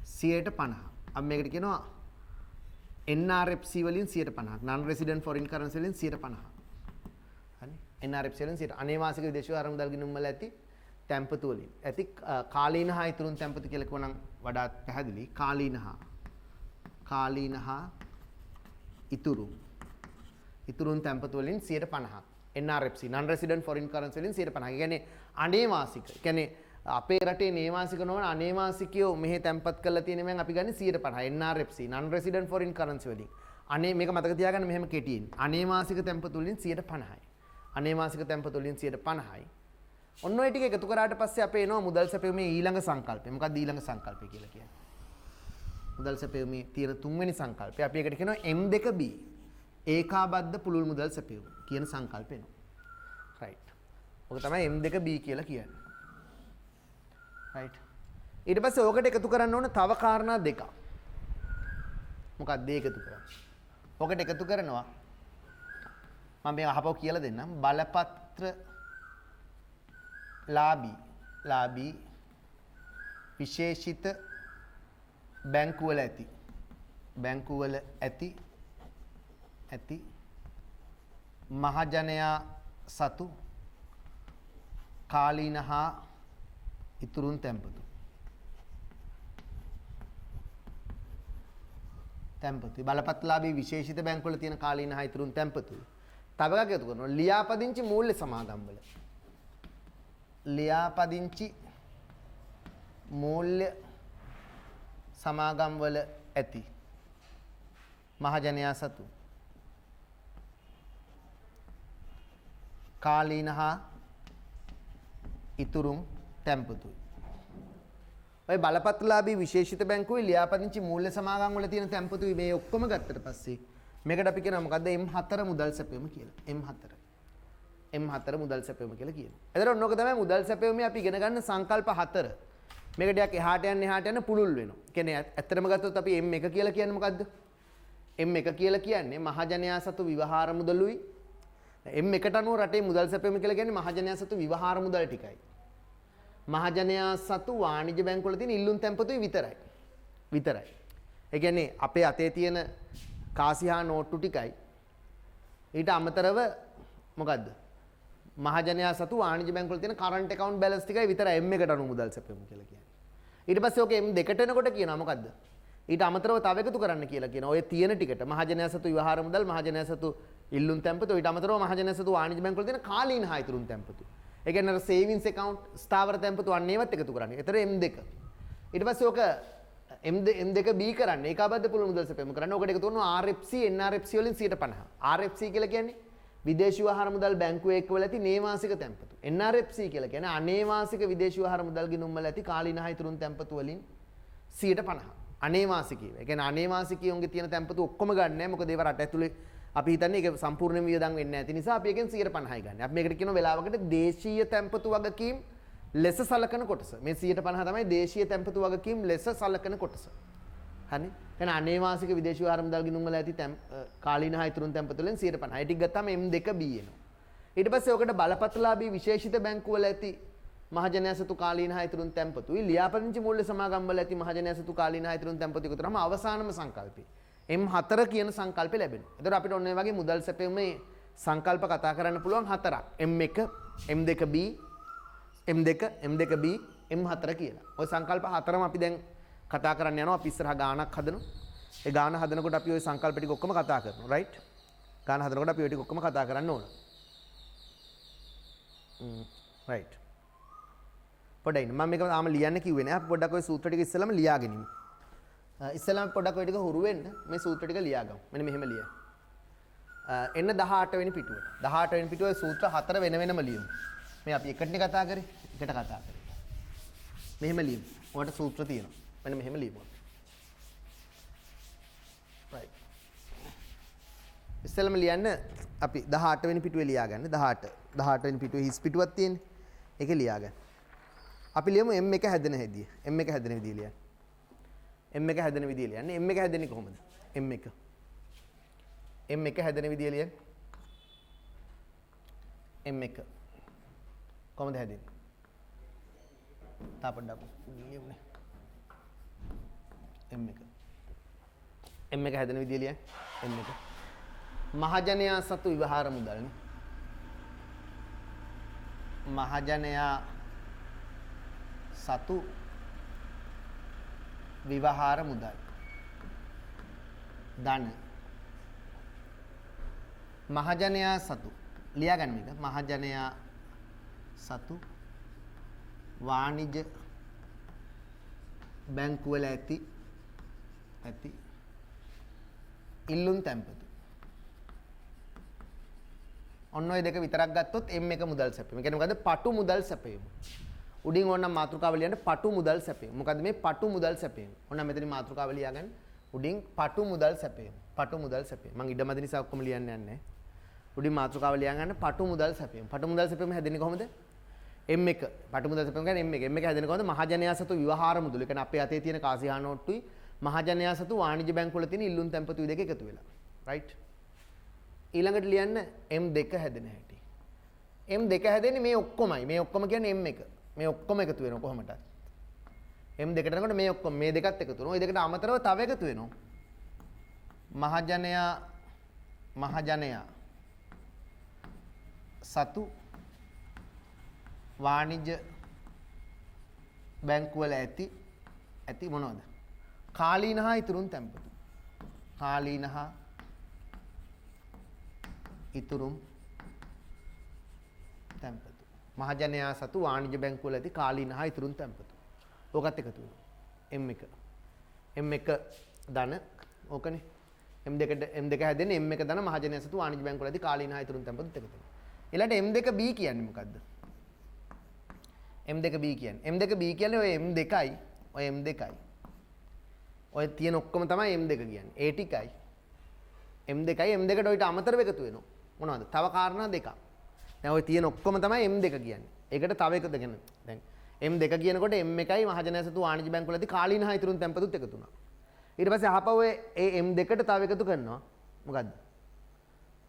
[SPEAKER 1] 50%. අපි මේකට කියනවා NRFC වලින් 50%. non resident foreign currency වලින් 50%. හරි. NRFC වලින් 100. අනේවාසික විදේශ විවහාර මුදල් ගිණුම් වල ඇති තැන්පතු වලින් ඇති කාලීන හා ඉතුරුන් තැන්පතු කියලා කියනනම් වඩාත් පැහැදිලි. කාලීන හා ඉතුරුන් තැන්පතු වලින් 50%. NRFC non resident foreign currency වලින් 50%. ඒ කියන්නේ අනේවාසික. ඒ කියන්නේ අපේ රටේ නේවාසික නොවන අනේවාසිකයෝ මෙහි තැන්පත් කරලා තියෙන මෙන් අපි ගන්නේ 150. NRFC non resident foreign currency වලින්. අනේ මේක මතක තියාගන්න මෙහෙම කෙටියෙන්. අනේවාසික තැන්පතු වලින් 50%යි. අනේවාසික තැන්පතු වලින් 50%යි. ඔන්න ඔය ටික එකතු කරාට පස්සේ අපේ එනවා මුදල් සැපයීමේ ඊළඟ සංකල්පය. මොකක්ද ඊළඟ සංකල්පය කියලා කියන්නේ? මුදල් සැපයීමේ තියෙන තුන්වෙනි සංකල්පය. අපි ඒකට කියනවා M2B. ඒකාබද්ධ පුළුල් මුදල් සැපයීම කියන සංකල්පය එනවා. රයිට්. ඔක තමයි M2B කියලා කියන්නේ. රයිට්. ඊට පස්සේ ඕකට එකතු කරන්න ඕන තව කාරණා දෙකක්. මොකක්ද එකතු කරන්නේ? ඕකට එකතු කරනවා මම මේ අහපව කියලා දෙන්නම්. බලපත්‍ර ලාභී විශේෂිත බැංකුවල ඇති මහජනයා සතු කාලීන හා ඉතුරුන් තැන්පතු. බලපත්‍රලාභී විශේෂිත බැංකුවල තියෙන කාලීන හා ඉතුරුන් තැන්පතු තව එකක් එකතු කරනවා. ලියාපදිංචි මූල්‍ය සමාගම් වල. ලියාපදිංචි මූල්‍ය සමාගම් වල ඇති මහජනයා සතු කාලීන හා ඉතුරුම් තැන්පතුයි. ඔය බලපත්‍රලාභී විශේෂිත බැංකුවේ ලියාපදිංචි මූල්‍ය සමාගම් වල තියෙන තැන්පතුයි මේ ඔක්කොම ගත්තට පස්සේ මේකට අපි කියනවා මොකද්ද M4 මුදල් සැපයීම කියලා. M4 මුදල් සැපයීම කියලා කියනවා. එතකොට ඔන්නෝක තමයි මුදල් සැපයීමේ අපි ඉගෙන ගන්න සංකල්ප 4. මේක ටිකක් එහාට යන්න පුළුල් වෙනවා. කියන්නේ ඇත්තටම ගත්තොත් අපි M1 කියලා කියන්නේ මොකද්ද? M1 කියලා කියන්නේ මහජනයා සතු විවහාර මුදලුයි. M1ට අනුව රටේ මුදල් සැපයීම කියලා කියන්නේ මහජනයා සතු විවහාර මුදල් ටිකයි. මහජනයා සතු වාණිජ්‍ය බැංකුවල තියෙන ඉල්ලුම් තැන්පතුයි විතරයි. ඒ කියන්නේ අපේ අතේ තියෙන කාසිහා නෝට්ටු ටිකයි ඊට අමතරව මොකද්ද? මහජනයා සතු වාණිජ්‍ය බැංකුවල තියෙන කරන්ට් account balance ටිකයි විතරයි M1ට අනුව මුදල් සැපයීම කියලා කියන්නේ. ඊට පස්සේ ඔක M2ට එනකොට කියනවා මොකද්ද? ඊට අමතරව තව එකතු කරන්න කියලා කියනවා. ඔය තියෙන ටිකට මහජනයා සතු විවහාර මුදල්, මහජනයා සතු ඉල්ලුම් තැන්පතු, ඊට අමතරව මහජනයා සතු වාණිජ්‍ය බැංකුවල තියෙන කාලීන හා ඉතුරුම් තැන්පතු. ඒ කියන්නේ අර සේවිංස් account ස්ථාවර තැන්පතු අන්න ඒවත් එකතු කරන්නේ. ඒතර M2. ඊට පස්සේ ඔක M2B කරන්නේ ඒකාබද්ධ පුළුල් මුදල් සැපයීම කරන්නේ. ඔකට එකතු කරනවා RFC, NRFC වලින් 150. RFC කියලා කියන්නේ විදේශී වහාර මුදල් බැංකුවේ එක්වල ඇති නේවාසික තැන්පතු. NRFC කියලා කියන්නේ අනේවාසික විදේශී වහාර මුදල් ගිණුම් වල ඇති කාලීන හා ඉතුරුම් තැන්පතු වලින් 150. අනේවාසිකීව. ඒ කියන්නේ අනේවාසිකීයන්ගේ තියෙන තැන්පතු ඔක්කොම ගන්න නැහැ. මොකද ඒව රට ඇතුලේ අපි හිතන්නේ ඒක සම්පූර්ණයෙන්ම වියදම් වෙන්නේ නැති නිසා අපි එකෙන් 150යි ගන්න. අපි මේකට කියනවා වෙලාවකට දේශීය තැන්පතු වගකීම් ලෙස සලකන කොටස. මේ 150 තමයි දේශීය තැන්පතු වගකීම් ලෙස සලකන කොටස. හරි? එහෙනම් අනේවාසික විදේශී වහාර මුදල් ගිණුම් වල ඇති කාලීන හා ඉතුරුම් තැන්පතු වලින් 150. ඒ ටික ගත්තාම M2B එනවා. ඊට පස්සේ ඔකට බලපත්‍රලාභී විශේෂිත බැංකු වල ඇති මහජනයා සතු කාලීන හා ඉතුරුම් තැන්පතුයි ලියාපදිංචි මූල්‍ය සමාගම් වල ඇති මහජනයා සතු කාලීන හා ඉතුරුම් තැන්පතු එකතු කරාම අවසානම සංකල්පය M4 කියන සංකල්පය ලැබෙනවා. එතකොට අපිට ඔන්න ඔය වගේ මුදල් සැපයීමේ සංකල්ප කතා කරන්න පුළුවන් 4ක්. M1, M2B, M2B, M4 කියලා. ওই සංකල්ප 4ම අපි දැන් කතා කරන්න යනවා. අපි ඉස්සරහා ගානක් හදනවා. ඒ ගාන හදනකොට අපි ওই සංකල්ප ටික ඔක්කොම කතා කරනවා. රයිට්? ගාන හදනකොට අපි ওই ටික ඔක්කොම කතා කරන්න ඕන. රයිට්. පොඩ්ඩයි මම මේක තාම ලියන්න කිව්වේ නෑ. අපි පොඩ්ඩක් ওই සූත්‍ර ටික ඉස්සෙල්ලාම ලියාගෙනිමු. ඉස්සෙල්ලාම පොඩ්ඩක් ওই ටික හුරු වෙන්න මේ සූත්‍ර ටික ලියාගමු. මෙන්න මෙහෙම ලියන්න. එන්න 18 වෙනි පිටුවට. 18 වෙනි පිටුවේ සූත්‍ර 4 වෙන වෙනම ලියමු. මේ අපි එකටනේ කතා කරේ. එකට කතා කරේ. මෙහෙම ලියමු. ඔයාලට සූත්‍ර තියෙනවා. මෙන්න මෙහෙම ලියමු. right. ඉස්සෙල්ලාම ලියන්න අපි 18 වෙනි පිටුවේ ලියාගන්න. 18 වෙනි පිටුවේ හිස් පිටුවක් තියෙන්නේ. ඒක ලියාගන්න. අපි ලියමු M1 හැදෙන හැටි. M1 හැදෙන විදිය ලියන්න. M1 හැදෙන විදිය ලියන්නේ. M1 හැදෙන්නේ කොහොමද? M1 හැදෙන විදිය ලියන්න. M1 කොහොමද හැදෙන්නේ? තාපඩක් ලියමුනේ. M1 හැදෙන විදිය ලියන්න. M1 මහජනයා සතු විවහාර මුදල්නේ. මහජනයා සතු විවහාර මුදල් ධන මහජනයා සතු ලියාගන්න මේක මහජනයා සතු වාණිජ බැංකු වල ඇති ඉල්ලුම් තැන්පතු ඔන්න ඔය දෙක විතරක් ගත්තොත් M1 මුදල් සැපයීම. ඒ කියන්නේ මොකද්ද? පටු මුදල් සැපයීම. උඩින් ඕනම් මාතෘකාව ලියන්න පටු මුදල් සැපයීම. මොකද්ද මේ පටු මුදල් සැපයීම? ඕනම් මෙතනින් මාතෘකාව ලියාගන්න. උඩින් පටු මුදල් සැපයීම. පටු මුදල් සැපයීම. මම ඉඩමද නිසා ඔක්කොම ලියන්න යන්නේ නැහැ. උඩින් මාතෘකාව ලියාගන්න පටු මුදල් සැපයීම. පටු මුදල් සැපයීම හැදෙන්නේ කොහොමද? M1. පටු මුදල් සැපයීම කියන්නේ M1. M1 හැදෙන්නේ කොහොමද? මහජනයා සතු විවහාර මුදල්. ඒ කියන්නේ අපේ අතේ තියෙන කාසිහා නෝට්ටුයි මහජනයා සතු වාණිජ්‍ය බැංකු වල තියෙන ඉල්ලුම් තැන්පතුයි දෙක එකතු වෙලා. රයිට්? ඊළඟට ලියන්න M2 හැදෙන හැටි. M2 හැදෙන්නේ මේ ඔක්කොමයි. මේ ඔක්කොම කියන්නේ M1. මේ ඔක්කොම එකතු වෙනවා කොහොමදත්. M2ට යනකොට මේ ඔක්කොම මේ දෙකත් එකතු වෙනවා. ওই දෙකට අමතරව තව එකතු වෙනවා. මහජනයා සතු වාණිජ්‍ය බැංකු වල ඇති මොනවද? කාලීන හා ඉතුරුම් තැන්පතු. කාලීන හා ඉතුරුම් තැන්පතු. මහජනයා සතු වාණිජ බැංකුවල ඇති කාලීන හා ඉතුරුම් තැන්පතු. ඕකත් එකතු වෙනවා. M1 ධන ඕකනේ. M2 හැදෙන්නේ M1 ධන මහජනයා සතු වාණිජ බැංකුවල ඇති කාලීන හා ඉතුරුම් තැන්පතු එකතු වෙනවා. ඊළඟට M2B කියන්නේ මොකද්ද? M2B කියන්නේ ඔය M2යි ඔය M2යි. ඔය තියෙන ඔක්කොම තමයි M2 කියන්නේ. ඒ ටිකයි M2ට ඔයිට අමතරව එකතු වෙනවා. මොනවද? තව කාරණා දෙකක්. දැන් ඔය තියෙන ඔක්කොම තමයි M2 කියන්නේ. ඒකට තව එකද කියන්නේ. දැන් M2 කියනකොට M1යි මහජනයා සතු වාණිජ බැංකුවල ඇති කාලීන හා ඉතුරුම් තැන්පතුත් එකතු වුණා. ඊට පස්සේ අහපව ඒ M2ට තව එකතු කරනවා. මොකද්ද?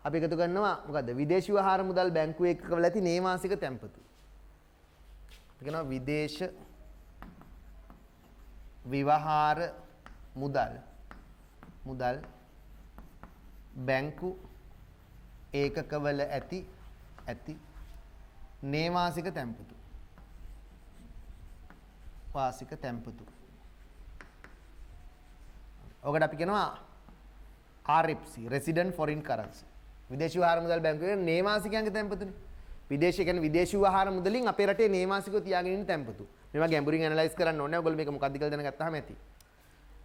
[SPEAKER 1] අපි එකතු කරනවා මොකද්ද? විදේශ ව්‍යවහාර මුදල් බැංකුවේ එකකවල ඇති නේවාසික තැන්පතු. අපි කියනවා විදේශ විවහාර මුදල් බැංකු ඒකකවල ඇති නේවාසික තැන්පතු. වාසික තැන්පතු. ඔකට අපි කියනවා RFC Resident Foreign Currency. විදේශ ව්‍යවහාර මුදල් බැංකුවේ නේවාසිකයන්ගේ තැන්පතුනේ. විදේශ කියන්නේ විදේශ ව්‍යවහාර මුදලින් අපේ රටේ නේවාසිකව තියාගෙන ඉන්න තැන්පතු. මේවා ගැඹුරින් ඇනලයිස් කරන්න ඕනේ. ඔයගොල්ලෝ මේක මොකක්ද කියලා දැනගත්තාම ඇති.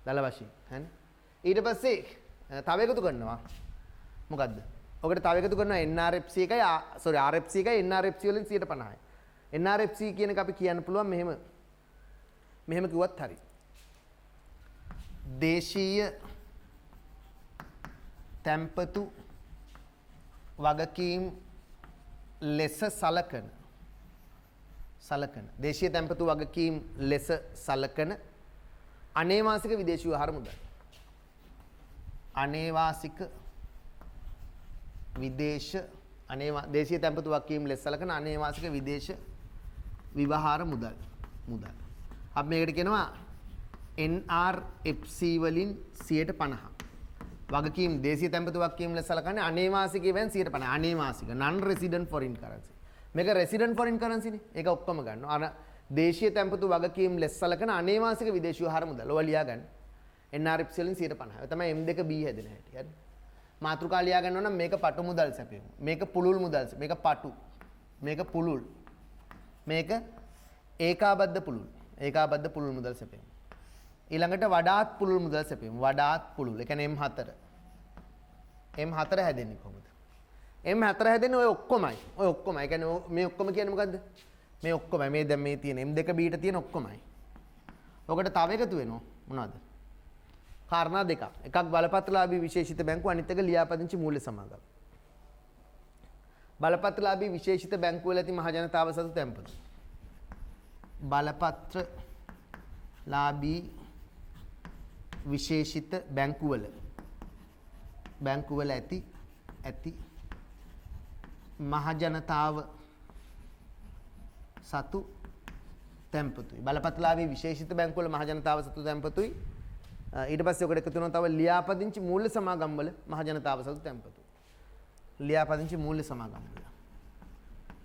[SPEAKER 1] දල වශයෙන්. හරිනේ. ඊට පස්සේ තව එකතු කරනවා. මොකද්ද? ඔකට තව එකතු කරනවා NRFC එකයි RFC එකයි NRFC වලින් 150යි. NRFC කියන එක අපි කියන්න පුළුවන් මෙහෙම කිව්වත් හරි. දේශීය තැන්පතු වගකීම් ලෙස සලකන දේශීය තැන්පතු වගකීම් ලෙස සලකන අනේවාසික විදේශ ව්‍යවහාර මුදල්. අනේවාසික දේශීය තැන්පතු වගකීම් ලෙස සලකන අනේවාසික විදේශ විවහාර මුදල්. අපි මේකට කියනවා NRFC වලින් 50%. වගකීම් දේශීය තැන්පතු වගකීම් ලෙස සලකන්නේ අනේවාසිකයෙන් 50%. අනේවාසික non resident foreign currency. මේක resident foreign currency නේ. ඒක ඔක්කොම ගන්නවා. අර දේශීය තැන්පතු වගකීම් ලෙස සලකන අනේවාසික විදේශ ව්‍යවහාර මුදල්. ඔය ලියා ගන්න. NRFC වලින් 50%. ඒ තමයි M2B හැදෙන හැටි. හරි. මාතෘකා ලියා ගන්නවා නම් මේක පටු මුදල් සැපයීම. මේක පුළුල් මුදල්. මේක පටු. මේක පුළුල්. මේක ඒකාබද්ධ පුළුල්. ඒකාබද්ධ පුළුල් මුදල් සැපයීම. ඊළඟට වඩාත් පුළුල් මුදල් සැපයීම. වඩාත් පුළුල්. ඒ කියන්නේ M4. M4 හැදෙන්නේ කොහොමද? M4 හැදෙන්නේ ඔය ඔක්කොමයි. ඒ කියන්නේ මේ ඔක්කොම කියන්නේ මොකද්ද? මේ ඔක්කොමයි. මේ දැන් මේ තියෙන M2Bට තියෙන ඔක්කොමයි. ඔකට තව එකතු වෙනවා. මොනවද? කාරණා දෙකක්. එකක් බලපත්‍රලාභී විශේෂිත බැංකුව, අනිත් එක ලියාපදිංචි මූල්‍ය සමාගම. බලපත්‍රලාභී විශේෂිත බැංකුවල ඇති මහජනතාව සතු තැන්පතු. බලපත්‍රලාභී විශේෂිත බැංකුවල ඇති මහජනතාව සතු තැන්පතුයි. බලපත්‍රලාභී විශේෂිත බැංකුවල මහජනතාව සතු තැන්පතුයි. ඊට පස්සේ ඔකට එකතු වෙනවා තව ලියාපදිංචි මූල්‍ය සමාගම් වල මහජනතාව සතු තැන්පතු. ලියාපදිංචි මූල්‍ය සමාගම් වල.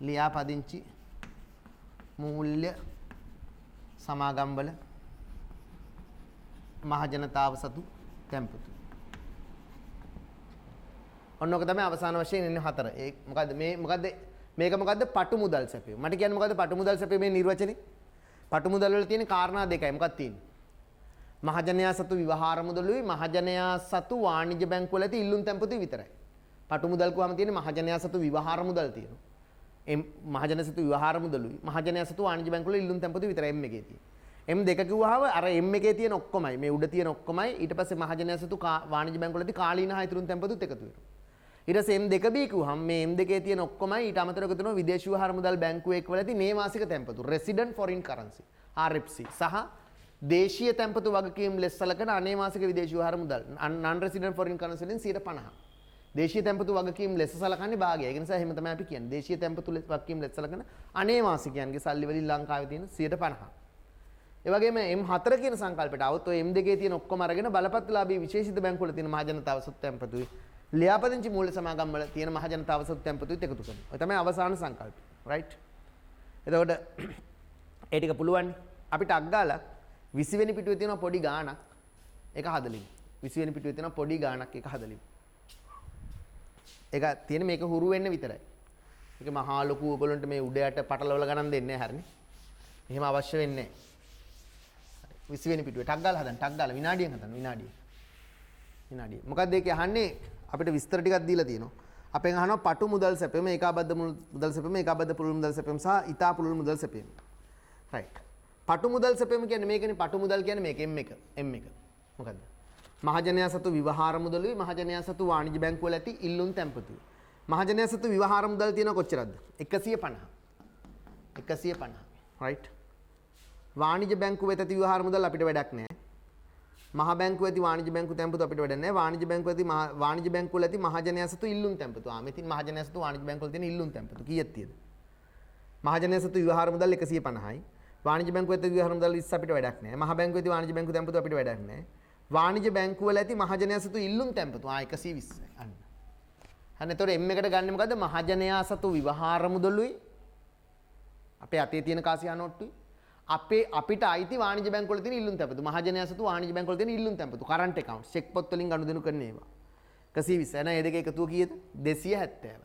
[SPEAKER 1] ලියාපදිංචි මූල්‍ය සමාගම් වල මහජනතාව සතු තැන්පතු. ඔන්න ඔක තමයි අවසාන වශයෙන් ඉන්නේ 4. ඒ මොකද්ද මේක මොකද්ද? පටු මුදල් සැපයීම. මට කියන්න මොකද්ද පටු මුදල් සැපයීමේ නිර්වචනේ? පටු මුදල් වල තියෙන කාරණා දෙකයි. මොකක්ද තියෙන්නේ? මහජනයා සතු විවහාර මුදලුයි මහජනයා සතු වාණිජ බැංකුවල ඇති ඉල්ලුම් තැන්පතුයි විතරයි. පටු මුදල් කියවම තියෙන්නේ මහජනයා සතු විවහාර මුදල් තියෙනවා. මහජන සතු විවහාර මුදලුයි මහජනයා සතු වාණිජ බැංකුවල ඉල්ලුම් තැන්පතුයි විතරයි M එකේ තියෙන්නේ. M2 කිව්වහම අර M එකේ තියෙන ඔක්කොමයි මේ උඩ තියෙන ඔක්කොමයි ඊට පස්සේ මහජනයා සතු වාණිජ බැංකුවල ඇති කාලීන හා ඉතුරුම් තැන්පතුත් එකතු වෙනවා. ඊට පස්සේ M2B කිව්වහම මේ M2 තියෙන ඔක්කොමයි ඊට අමතරව එකතු වෙනවා විදේශ ව්‍යවහාර මුදල් බැංකුවේ එක්වල ඇති නේවාසික තැන්පතු resident foreign currency RFC සහ දේශීය තැන්පතු වගකීම් ලෙස සලකන අනේවාසික විදේශ ව්‍යවහාර මුදල් non resident foreign currency වලින් 50%. දේශීය තැන්පතු වගකීම් ලෙස සලකන්නේ භාගය. ඒ නිසා එහෙම තමයි අපි කියන්නේ. දේශීය තැන්පතු වගකීම් ලෙස සලකන අනේවාසිකයන්ගේ සල්ලි වලින් ලංකාවේ තියෙන 50%. ඒ වගේම M4 කියන සංකල්පයට આવොත් ඔය M2 තියෙන ඔක්කොම අරගෙන බලපත්‍රලාභී විශේෂිත බැංකුවල තියෙන මහජනතාව සතු තැන්පතුයි ලියාපදිංචි මූල්‍ය සමාගම් වල තියෙන මහජනතාව සතු තැන්පතුයි එකතු කරනවා. ඔය තමයි අවසාන සංකල්පය. රයිට්. එතකොට ඒ ටික පුළුවන් අපිට අග්ගාලා 20 වෙනි පිටුවේ තියෙන පොඩි ගාණක් ඒක හදලිමු. 20 වෙනි පිටුවේ තියෙන පොඩි ගාණක් ඒක හදලිමු. ඒක තියෙන මේක හුරු වෙන්න විතරයි. ඒක මහා ලොකු ඔයගොල්ලන්ට මේ උඩ යට පටලවල ගණන් දෙන්නේ නැහැ හරිනේ. එහෙම අවශ්‍ය වෙන්නේ නැහැ. 20 වෙනි පිටුවේ ටක් ගාලා හදන්න ටක් ගාලා විනාඩියෙන් හදන්න විනාඩිය. මොකක්ද ඒක අහන්නේ අපිට විස්තර ටිකක් දීලා තියෙනවා. අපෙන් අහනවා පටු මුදල් සැපයීම ඒකාබද්ධ මුදල් සැපයීම ඒකාබද්ධ පුළුල් මුදල් සැපයීම සහ ඊතා පුළුල් මුදල් සැපයීම. රයිට්. පටු මුදල් සැපයීම කියන්නේ මේකනේ පටු මුදල් කියන්නේ මේක M1. මොකද්ද? මහජනයා සතු විවහාර මුදලුයි මහජනයා සතු වාණිජ බැංකුව වල ඇති ඉල්ලුම් තැන්පතුයි. මහජනයා සතු විවහාර මුදල් තියෙනවා කොච්චරද? 150. රයිට්. වාණිජ බැංකුව වෙත ඇති විවහාර මුදල් අපිට වැඩක් නැහැ. මහ බැංකුව ඇති වාණිජ බැංකු තැන්පතු අපිට වැඩක් නැහැ. වාණිජ බැංකුව ඇති වාණිජ බැංකුව වල ඇති මහජනයා සතු ඉල්ලුම් තැන්පතු. මෙතින් මහජනයා සතු වාණිජ බැංකුව වල තියෙන ඉල්ලුම් තැන්පතු කීයක් තියෙද? මහජනයා සතු විවහාර මුදල් 150යි. වාණිජ බැංකුව ඇති විවහාර මුදල් 20 අපිට වැඩක් නැහැ. මහ බැංකුව ඇති වාණිජ බැංකු තැන්පතු අපිට වැඩක් නැහැ. වාණිජ බැංකුව වල ඇති මහජනයා සතු ඉල්ලුම් තැන්පතු 120යි. අන්න. අන්න එතකොට M එකට ගන්න මොකද්ද? මහජනයා සතු විවහාර මුදලුයි අපේ අතේ තියෙන කාසියා නෝට්ටුයි අපිට අයිති වාණිජ බැංකුව වල තියෙන ඉල්ලුම් තැන්පතු මහජනයා සතු වාණිජ බැංකුව වල තියෙන ඉල්ලුම් තැන්පතු කරන්ට් account චෙක් පොත් වලින් ගනුදෙනු කරන ඒවා 120 එහෙනම් මේ දෙක එකතුව කීයද? 270යි.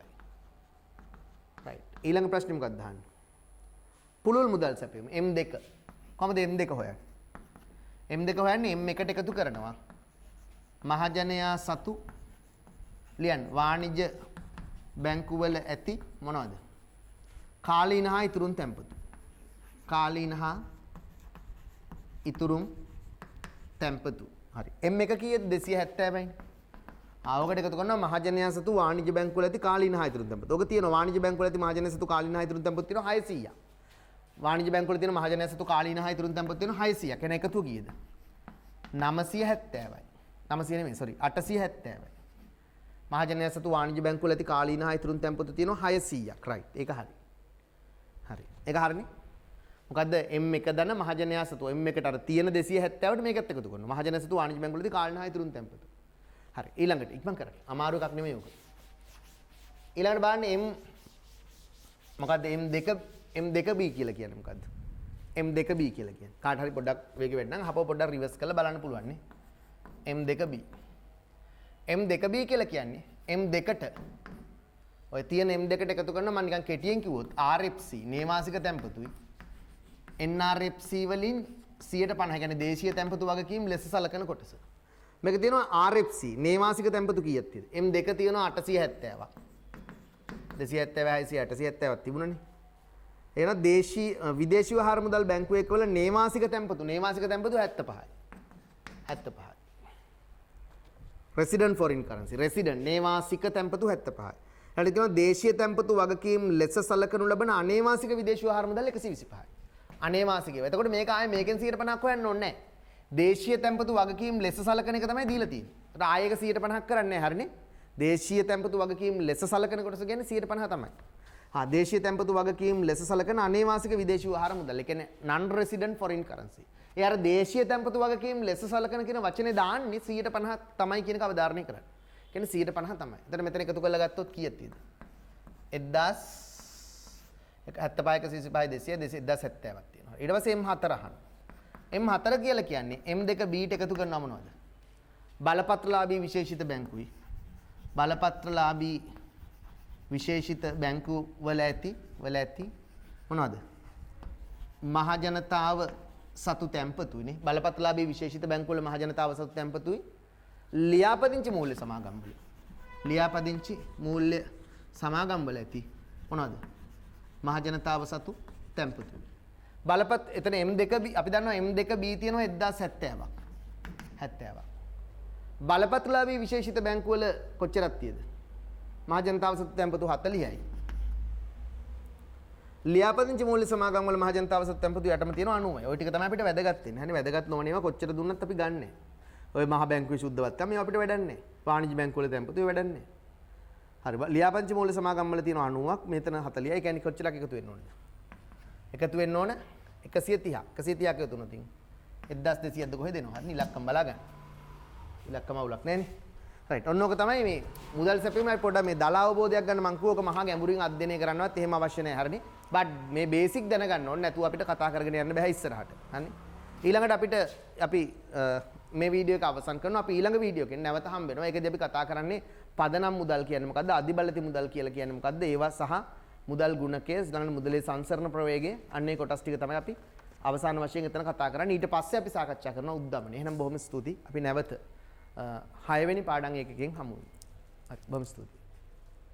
[SPEAKER 1] රයිට්. ඊළඟ ප්‍රශ්නේ මොකක්ද අහන්නේ? පුළුල් මුදල් සැපයීම M2. කොහමද M2 හොයන්නේ? M2 හොයන්නේ M1ට එකතු කරනවා මහජනයා සතු ලියන්න වාණිජ බැංකුව වල ඇති මොනවද? කාලීන හා ඉතුරුම් තැන්පතු. කාලීන හා ඉතුරුම් තැන්පතු. හරි. M1 කීයද? 270යි. ආවකට එකතු කරනවා මහජනයා සතු වාණිජ බැංකුව වල ඇති කාලීන හා ඉතුරුම් තැන්පතු. ඔක තියෙනවා වාණිජ බැංකුව වල ඇති මහජනයා සතු කාලීන හා ඉතුරුම් තැන්පතු තියෙනවා 600ක්. වාණිජ බැංකුව වල තියෙන මහජනයා සතු කාලීන හා ඉතුරුම් තැන්පතු තියෙනවා 600ක්. එහෙනම් එකතුව කීයද? 970යි. 900 නෙමෙයි sorry 870යි. මහජනයා සතු වාණිජ බැංකුව වල ඇති කාලීන හා ඉතුරුම් තැන්පතු තියෙනවා 600ක්. රයිට්. ඒක හරි. හරි. ඒක හරිනේ. මොකද්ද M1 දන මහජනයා සතු M1ට අර තියෙන 270ට මේකත් එකතු කරනවා. මහජනයා සතු වාණිජ බැංකුව වල ඇති කාලීන හා ඉතුරුම් තැන්පතු. හරි. ඊළඟට ඉක්මන් කරන්න. අමාරු එකක් නෙමෙයි උක. ඊළඟට බලන්න මොකද්ද M2B කියලා කියන්නේ මොකද්ද? M2B කියලා කියන්නේ. කාට හරි පොඩ්ඩක් වේගෙ වෙන්නම්. හපව පොඩ්ඩක් රිවර්ස් කරලා බලන්න පුළුවන් නේ. M2B. M2B කියලා කියන්නේ M2ට ඔය තියෙන M2ට එකතු කරන මම නිකන් කෙටියෙන් කිව්වොත් RFC නේවාසික තැන්පතුයි NRFC වලින් 150 කියන්නේ දේශීය තැන්පතු වගකීම් ලෙස සලකන කොටස. මේක තියෙනවා RFC නේවාසික තැන්පතු කීයක් තියෙද? M2 තියෙනවා 870ක්. 270 870ක් තිබුණනේ. එහෙනම් විදේශී වහාර මුදල් බැංකුවේ එක්වල නේවාසික තැන්පතු 75යි. 75යි. resident foreign currency resident නේවාසික තැන්පතු 75යි. ඊට තියෙනවා දේශීය තැන්පතු වගකීම් ලෙස සලකනු ලබන අනේවාසික විදේශී වහාර මුදල් 125යි. අනේවාසිකව. එතකොට මේක ආයේ මේකෙන් 150ක් හොයන්න ඕනේ නැහැ. දේශීය තැන්පතු වගකීම් ලෙස සලකන එක තමයි දීලා තියෙන්නේ. ඒත් ආයේ එක 150ක් කරන්නේ නැහැ හරිනේ. දේශීය තැන්පතු වගකීම් ලෙස සලකන කොටස කියන්නේ 150 තමයි. දේශීය තැන්පතු වගකීම් ලෙස සලකන අනේවාසික විදේශී වහාර මුදල්. ඒ කියන්නේ non resident foreign currency. ඒ අර දේශීය තැන්පතු වගකීම් ලෙස සලකන කියන වචනේ දාන්නේ 150 තමයි කියන එක අවධාරණය කරන්න. කියන්නේ 150 තමයි. එතන මෙතන එකතු කරලා ගත්තොත් කීයක් තියෙද? 1075 270ක් තියෙනවා. ඊට පස්සේ M4 අහන්න. M4 කියලා කියන්නේ M2Bට එකතු කරනවා මොනවද? බලපත්‍රලාභී විශේෂිත බැංකුයි. බලපත්‍රලාභී විශේෂිත බැංකු වල ඇති මොනවද? මහජනතාව සතු තැන්පතුයිනේ. බලපත්‍රලාභී විශේෂිත බැංකු වල මහජනතාව සතු තැන්පතුයි. ලියාපදිංචි මූල්‍ය සමාගම් වල. ලියාපදිංචි මූල්‍ය සමාගම් වල ඇති මොනවද? මහජනතාව සතු තැන්පතුයි. බලපත් එතන M2B අපි දන්නවා M2B තියෙනවා 1070ක්. 70ක්. බලපත්‍රලාභී විශේෂිත බැංකු වල කොච්චරක් තියෙද? මහජනතාව සතු තැන්පතු 40යි. ලියාපදිංචි මූල්‍ය සමාගම් වල මහජනතාව සතු තැන්පතු යටම තියෙනවා 90යි. ওই ටික තමයි අපිට වැදගත් වෙන්නේ. හරිනේ වැදගත් නොවන ඒවා කොච්චර දුන්නත් අපි ගන්නෑ. ඔය මහ බැංකුවේ සුද්ධවත්කම මේවා අපිට වැඩක් නැහැ. වාණිජ බැංකු වල තැන්පතු ඒවා වැඩක් නැහැ. හරි ලියාපදිංචි මූල්‍ය සමාගම් වල තියෙනවා 90ක් මෙතන 40යි. ඒ කියන්නේ කොච්චරක් එකතු වෙන්න ඕනද? එකතු වෙන්න ඕන 130ක්. 130ක් එකතු වුණොත් 1200ක්ද කොහෙද එනවා? හරි ඉලක්කම් බලා ගන්න. ඉලක්කම අවුලක් නැහැනේ. රයිට්. ඔන්න ඕක තමයි මේ මුදල් සැපීමයි පොඩ්ඩක් මේ දල අවබෝධයක් ගන්න මං කිව්වක මහා ගැඹුරින් අධ්‍යයනය කරන්නවත් එහෙම අවශ්‍ය නැහැ. හරිනේ. බට් මේ බේසික් දැනගන්න ඕනේ නැතුව අපිට කතා කරගෙන යන්න බෑ ඉස්සරහට. හරිනේ. ඊළඟට අපි මේ වීඩියෝ එක අවසන් කරනවා. අපි ඊළඟ වීඩියෝ එකෙන් නැවත හම්බ වෙනවා. ඒකදී අපි කතා කරන්නේ පදනම් මුදල් කියන්නේ මොකද්ද? අධිබලති මුදල් කියලා කියන්නේ මොකද්ද? ඒවා සහ මුදල් ගුණකය ඊළඟට මුදලේ සංසරණ ප්‍රවේගය අන්නේ කොටස් ටික තමයි අපි අවසාන වශයෙන් එතන කතා කරන්නේ. ඊට පස්සේ අපි සාකච්ඡා කරනවා උද්දමනය. එහෙනම් බොහොම ස්තුතියි. අපි නැවත 6 වෙනි පාඩම් එකකින් හමු වෙමු. හරි බොහොම ස්තුතියි.